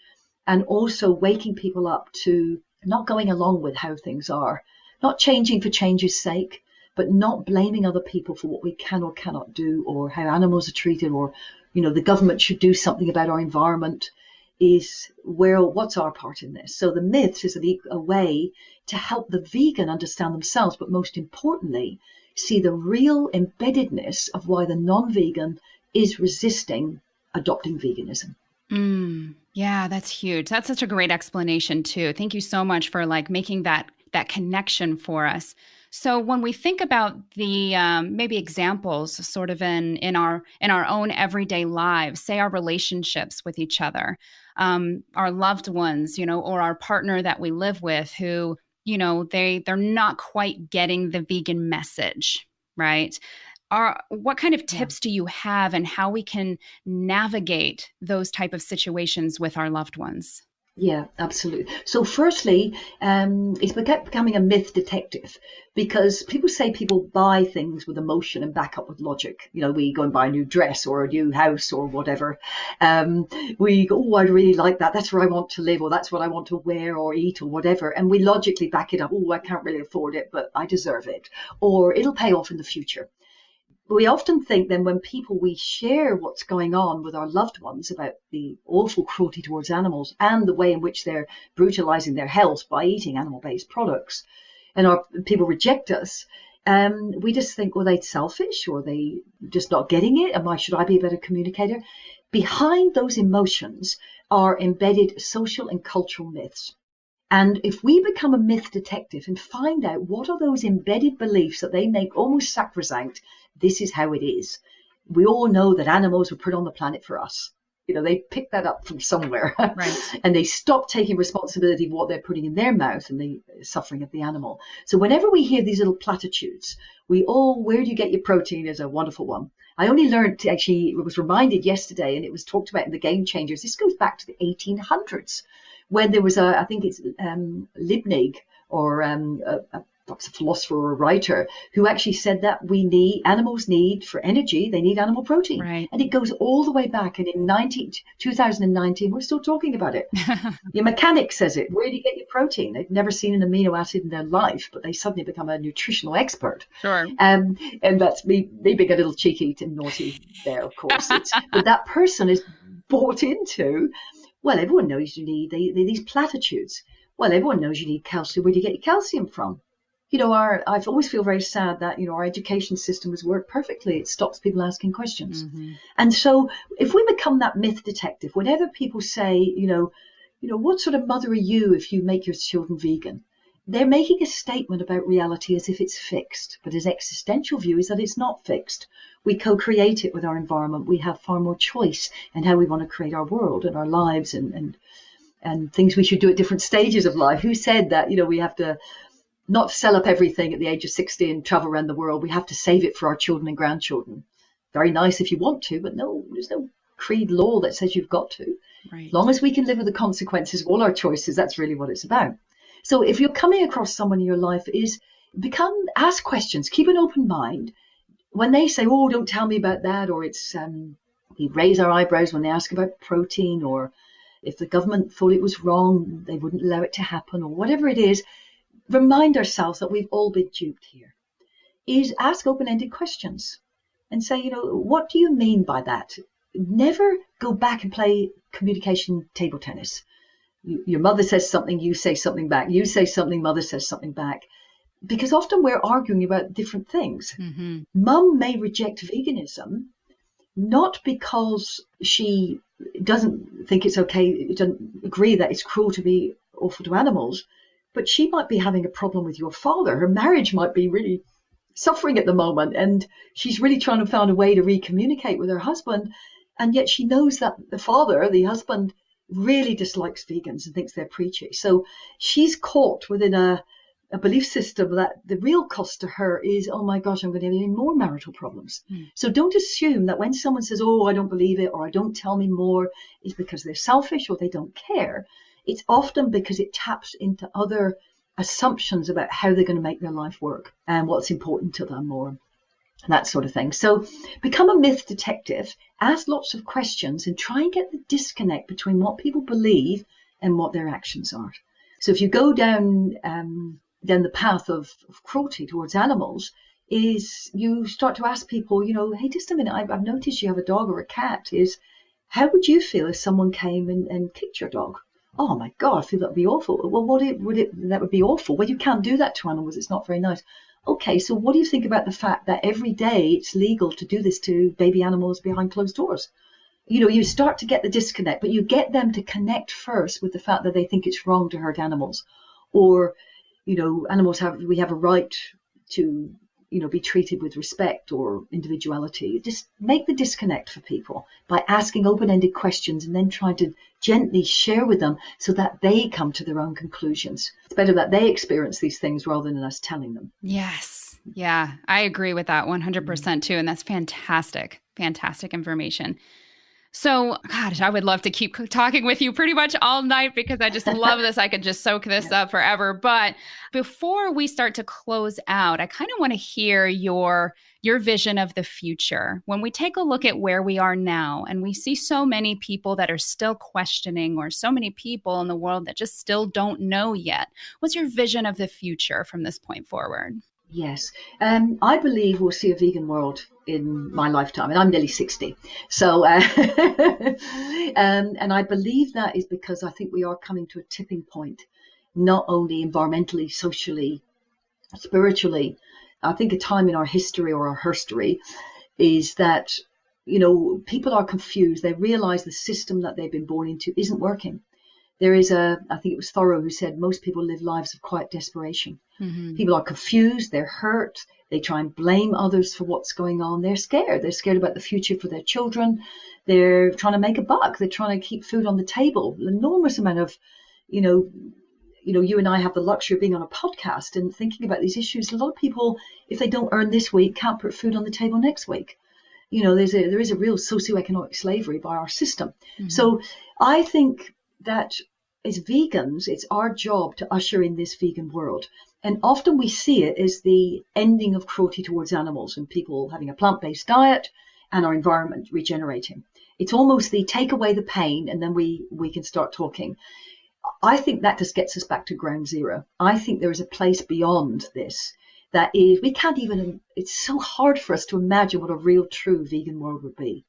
and also waking people up to not going along with how things are. Not changing for change's sake, but not blaming other people for what we can or cannot do, or how animals are treated, or, you know, the government should do something about our environment. Is where, what's our part in this? So the myths is a way to help the vegan understand themselves, but most importantly, see the real embeddedness of why the non-vegan is resisting adopting veganism. Yeah, that's huge. That's such a great explanation too. Thank you so much for making that connection for us. So when we think about the maybe examples sort of in our own everyday lives, say our relationships with each other, our loved ones, or our partner that we live with who, they're not quite getting the vegan message, right? What kind of tips do you have and how we can navigate those type of situations with our loved ones? Yeah, absolutely. So firstly, it's becoming a myth detective, because people say people buy things with emotion and back up with logic. We go and buy a new dress or a new house or whatever. We go, oh, I really like that. That's where I want to live, or that's what I want to wear or eat or whatever. And we logically back it up. Oh, I can't really afford it, but I deserve it. Or it'll pay off in the future. We often think then when we share what's going on with our loved ones about the awful cruelty towards animals and the way in which they're brutalizing their health by eating animal-based products, and people reject us, we just think, well, they're selfish, or they just not getting it, and why should I be a better communicator? Behind those emotions are embedded social and cultural myths. And if we become a myth detective and find out what are those embedded beliefs that they make almost sacrosanct, this is how it is. We all know that animals were put on the planet for us. They picked that up from somewhere. Right. And they stopped taking responsibility for what they're putting in their mouth and the suffering of the animal. So whenever we hear these little platitudes, where do you get your protein is a wonderful one. I only learned, actually, was reminded yesterday, and it was talked about in the Game Changers. This goes back to the 1800s. When there was I think it's Liebknecht, or perhaps a philosopher or a writer, who actually said that animals need, for energy, they need animal protein. Right. And it goes all the way back. And in 2019, we're still talking about it. Your mechanic says it. Where do you get your protein? They've never seen an amino acid in their life, but they suddenly become a nutritional expert. Sure. And that's me being a little cheeky and naughty there, of course. But that person is bought into, well, everyone knows you need these platitudes. Well, everyone knows you need calcium. Where do you get your calcium from? I always feel very sad that, our education system has worked perfectly. It stops people asking questions. Mm-hmm. And so if we become that myth detective, whenever people say, what sort of mother are you if you make your children vegan? They're making a statement about reality as if it's fixed. But his existential view is that it's not fixed. We co-create it with our environment. We have far more choice in how we want to create our world and our lives and things we should do at different stages of life. Who said that, we have to not sell up everything at the age of 60 and travel around the world? We have to save it for our children and grandchildren. Very nice if you want to, but no, there's no creed law that says you've got to. Right. As long as we can live with the consequences of all our choices, that's really what it's about. So if you're coming across someone in your life, ask questions, keep an open mind. When they say, oh, don't tell me about that, or we raise our eyebrows when they ask about protein, or if the government thought it was wrong, they wouldn't allow it to happen, or whatever it is, remind ourselves that we've all been duped here. Ask open-ended questions and say, what do you mean by that? Never go back and play communication table tennis. Your mother says something, you say something back. You say something, mother says something back. Because often we're arguing about different things. Mm-hmm. Mum may reject veganism, not because she doesn't think it's okay, doesn't agree that it's cruel to be awful to animals, but she might be having a problem with your father. Her marriage might be really suffering at the moment, and she's really trying to find a way to recommunicate with her husband. And yet she knows that the husband, really dislikes vegans and thinks they're preachy. So she's caught within a belief system that the real cost to her is, oh my gosh, I'm going to have even more marital problems. So don't assume that when someone says, oh, I don't believe it, or I don't tell me more, is because they're selfish or they don't care. It's often because it taps into other assumptions about how they're going to make their life work and what's important to them, or that sort of thing. So become a myth detective, ask lots of questions, and try and get the disconnect between what people believe and what their actions are. So if you go down the path of cruelty towards animals, is you start to ask people, hey, just a minute, I've noticed you have a dog or a cat. How would you feel if someone came and kicked your dog? Oh my God, I feel that would be awful. Well, that would be awful. Well, you can't do that to animals. It's not very nice. Okay, so what do you think about the fact that every day it's legal to do this to baby animals behind closed doors? You start to get the disconnect, but you get them to connect first with the fact that they think it's wrong to hurt animals, or, we have a right to, be treated with respect or individuality. Just make the disconnect for people by asking open-ended questions and then trying to gently share with them so that they come to their own conclusions. It's better that they experience these things rather than us telling them. Yes. Yeah, I agree with that 100% too. And that's fantastic, fantastic information. So, gosh, I would love to keep talking with you pretty much all night because I just love this. I could just soak this up forever. But before we start to close out, I kind of want to hear your vision of the future. When we take a look at where we are now and we see so many people that are still questioning, or so many people in the world that just still don't know yet, what's your vision of the future from this point forward? Yes, I believe we'll see a vegan world in my lifetime, and I'm nearly 60. So, and I believe that is because I think we are coming to a tipping point, not only environmentally, socially, spiritually. I think a time in our history or our herstory is that, people are confused. They realize the system that they've been born into isn't working. There is I think it was Thoreau who said, most people live lives of quiet desperation. Mm-hmm. People are confused, they're hurt, they try and blame others for what's going on. They're scared about the future for their children. They're trying to make a buck. They're trying to keep food on the table. An enormous amount of, you and I have the luxury of being on a podcast and thinking about these issues. A lot of people, if they don't earn this week, can't put food on the table next week. There is a real socioeconomic slavery by our system. Mm-hmm. So I think that as vegans, it's our job to usher in this vegan world. And often we see it as the ending of cruelty towards animals and people having a plant-based diet and our environment regenerating. It's almost the take away the pain and then we can start talking. I think that just gets us back to ground zero. I think there is a place beyond this that is, we can't even, it's so hard for us to imagine what a real, true vegan world would be,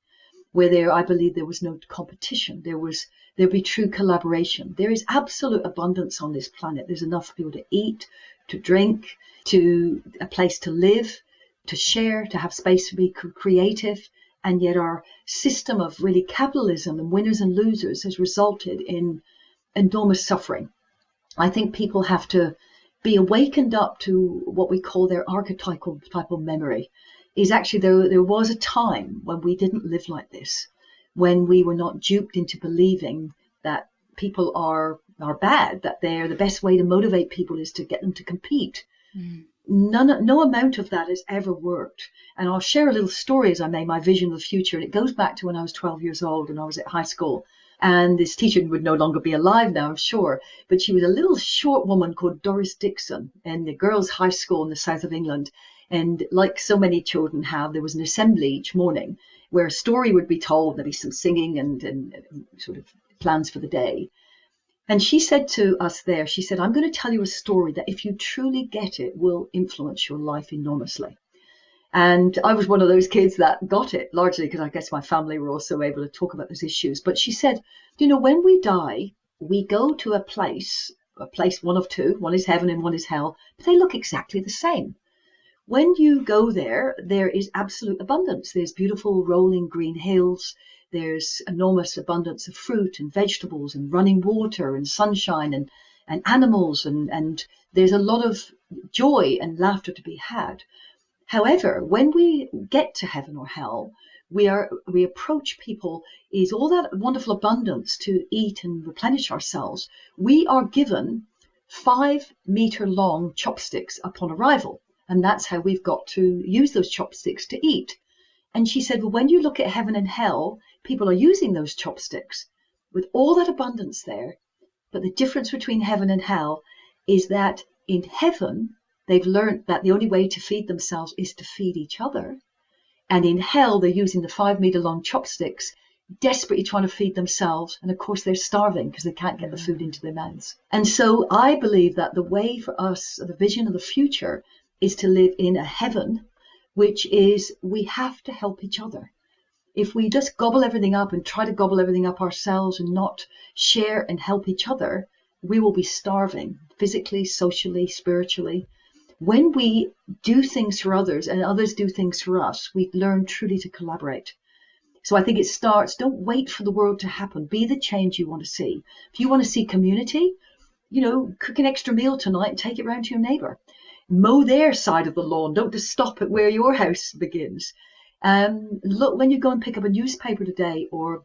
where I believe there was no competition. There'd be true collaboration. There is absolute abundance on this planet. There's enough for people to eat, to drink, to a place to live, to share, to have space to be creative. And yet our system of really capitalism and winners and losers has resulted in enormous suffering. I think people have to be awakened up to what we call their archetypal memory. Is actually there was a time when we didn't live like this, when we were not duped into believing that people are bad, that the best way to motivate people is to get them to compete. No amount of that has ever worked. And I'll share a little story as I made my vision of the future. And it goes back to when I was 12 years old and I was at high school. And this teacher would no longer be alive now, I'm sure. But she was a little short woman called Doris Dixon in the girls' high school in the south of England. And like so many children have, there was an assembly each morning where a story would be told, there'd be some singing and sort of plans for the day. And she said to us there, she said, I'm going to tell you a story that if you truly get it, will influence your life enormously. And I was one of those kids that got it, largely because I guess my family were also able to talk about those issues. But she said, when we die, we go to a place one of two, one is heaven and one is hell, but they look exactly the same. When you go there, there is absolute abundance. There's beautiful rolling green hills. There's enormous abundance of fruit and vegetables and running water and sunshine and animals. And there's a lot of joy and laughter to be had. However, when we get to heaven or hell, we approach people, is all that wonderful abundance to eat and replenish ourselves. We are given 5-meter long chopsticks upon arrival. And that's how we've got to use those chopsticks to eat. And she said, well, when you look at heaven and hell, people are using those chopsticks with all that abundance there. But the difference between heaven and hell is that in heaven, they've learned that the only way to feed themselves is to feed each other. And in hell, they're using the 5-meter long chopsticks, desperately trying to feed themselves. And of course, they're starving because they can't get the food into their mouths. And so I believe that the way for us, the vision of the future, is to live in a heaven, which is we have to help each other. If we just gobble everything up and try to gobble everything up ourselves and not share and help each other, we will be starving physically, socially, spiritually. When we do things for others and others do things for us, we learn truly to collaborate. So I think it starts, don't wait for the world to happen. Be the change you want to see. If you want to see community, cook an extra meal tonight and take it round to your neighbor. Mow their side of the lawn. Don't just stop at where your house begins. Look, when you go and pick up a newspaper today, or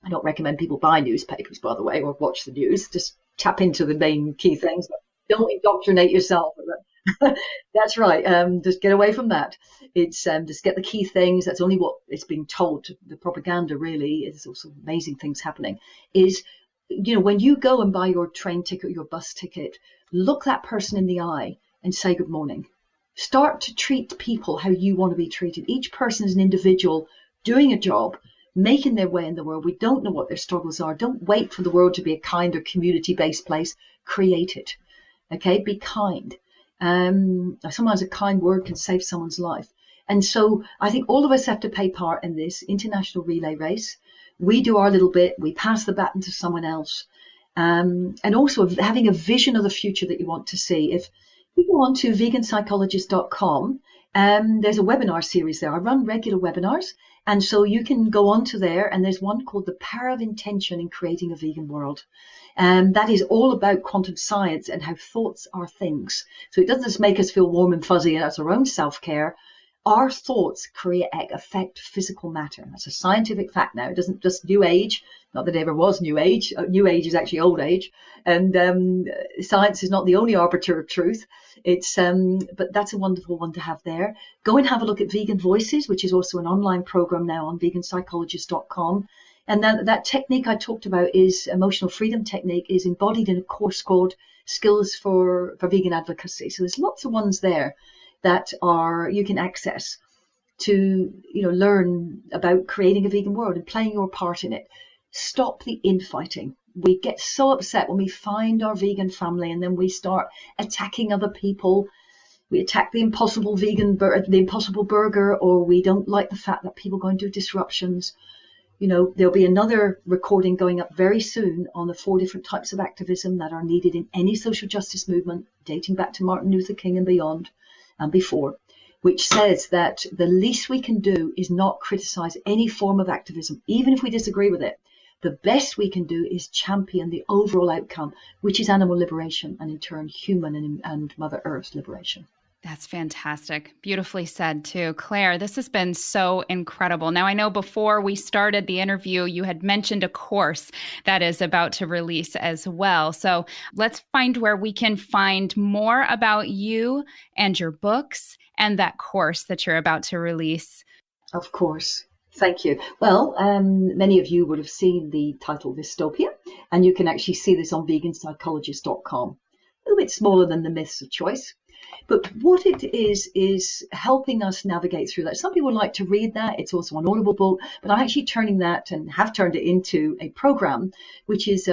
I don't recommend people buy newspapers, by the way, or watch the news. Just tap into the main key things. Don't indoctrinate yourself. That's right. Just get away from that. It's just get the key things. That's only what it's being told. The propaganda really is also amazing things happening. Is when you go and buy your train ticket, your bus ticket, look that person in the eye and say good morning. Start to treat people how you want to be treated. Each person is an individual doing a job, making their way in the world. We don't know what their struggles are. Don't wait for the world to be a kinder community-based place. Create it. Okay, be kind. Sometimes a kind word can save someone's life. And so I think all of us have to play part in this international relay race. We do our little bit. We pass the baton to someone else. And also having a vision of the future that you want to see. If you go on to veganpsychologist.com, there's a webinar series there. I run regular webinars. And so you can go on to there, and there's one called The Power of Intention in Creating a Vegan World. And that is all about quantum science and how thoughts are things. So it doesn't just make us feel warm and fuzzy and that's our own self-care. Our thoughts affect physical matter. That's a scientific fact now. It doesn't just New Age, not that it ever was New Age. New Age is actually old age. And science is not the only arbiter of truth. But that's a wonderful one to have there. Go and have a look at Vegan Voices, which is also an online program now on veganpsychologist.com. And that technique I talked about is emotional freedom technique, is embodied in a course called Skills for Vegan Advocacy. So there's lots of ones there that you can access to learn about creating a vegan world and playing your part in it. Stop the infighting. We get so upset when we find our vegan family and then we start attacking other people. We attack the impossible burger, or we don't like the fact that people go and do disruptions. There'll be another recording going up very soon on the 4 different types of activism that are needed in any social justice movement, dating back to Martin Luther King and beyond and before, which says that the least we can do is not criticize any form of activism, even if we disagree with it. The best we can do is champion the overall outcome, which is animal liberation and in turn human and Mother Earth's liberation. That's fantastic. Beautifully said too. Clare, this has been so incredible. Now, I know before we started the interview, you had mentioned a course that is about to release as well. So let's find where we can find more about you and your books and that course that you're about to release. Of course. Thank you. Well, many of you would have seen the title Vystopia, and you can actually see this on veganpsychologist.com. A little bit smaller than the Myths of Choice. But what it is helping us navigate through that. Some people like to read that. It's also an Audible book, but I'm actually turning that and have turned it into a program, which is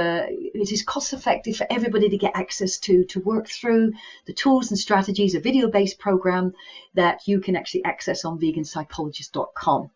cost effective for everybody to get access to work through the tools and strategies, a video-based program that you can actually access on veganpsychologist.com.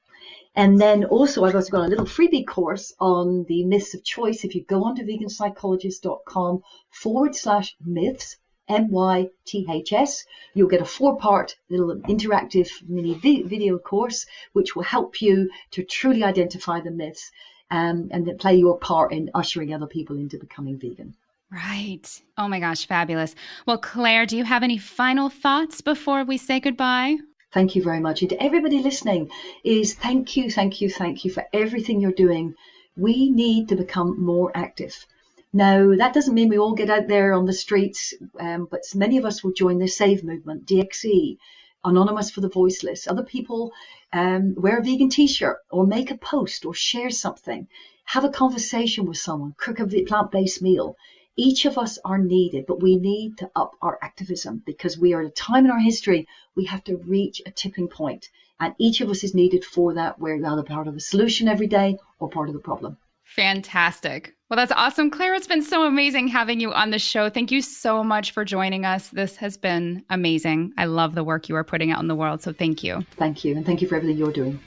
And then also I've also got a little freebie course on the Myths of Choice. If you go onto veganpsychologist.com/myths, MYTHS, you'll get a 4-part little interactive mini video course, which will help you to truly identify the myths and then play your part in ushering other people into becoming vegan. Right. Oh my gosh, fabulous. Well, Clare, do you have any final thoughts before we say goodbye? Thank you very much. And to everybody listening, thank you for everything you're doing. We need to become more active. Now, that doesn't mean we all get out there on the streets, but many of us will join the SAVE movement, DXE, Anonymous for the Voiceless. Other people wear a vegan t-shirt or make a post or share something, have a conversation with someone, cook a plant-based meal. Each of us are needed, but we need to up our activism because we are at a time in our history we have to reach a tipping point, and each of us is needed for that. We're either part of the solution every day or part of the problem. Fantastic. Well, that's awesome. Clare, it's been so amazing having you on the show. Thank you so much for joining us. This has been amazing. I love the work you are putting out in the world, so thank you. Thank you, and thank you for everything you're doing.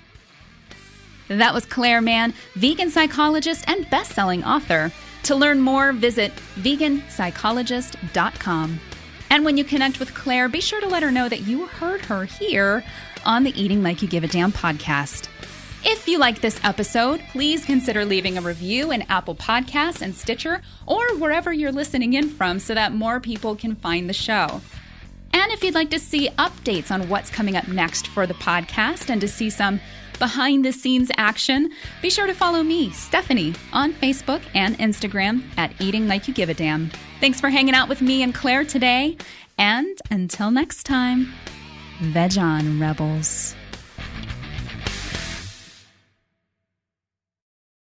That was Clare Mann, vegan psychologist and best-selling author. To learn more, visit veganpsychologist.com. And when you connect with Clare, be sure to let her know that you heard her here on the Eating Like You Give a Damn podcast. If you like this episode, please consider leaving a review in Apple Podcasts and Stitcher or wherever you're listening in from so that more people can find the show. And if you'd like to see updates on what's coming up next for the podcast and to see some behind-the-scenes action, be sure to follow me, Stephanie, on Facebook and Instagram at Eating Like You Give a Damn. Thanks for hanging out with me and Clare today, and until next time, veg on, rebels.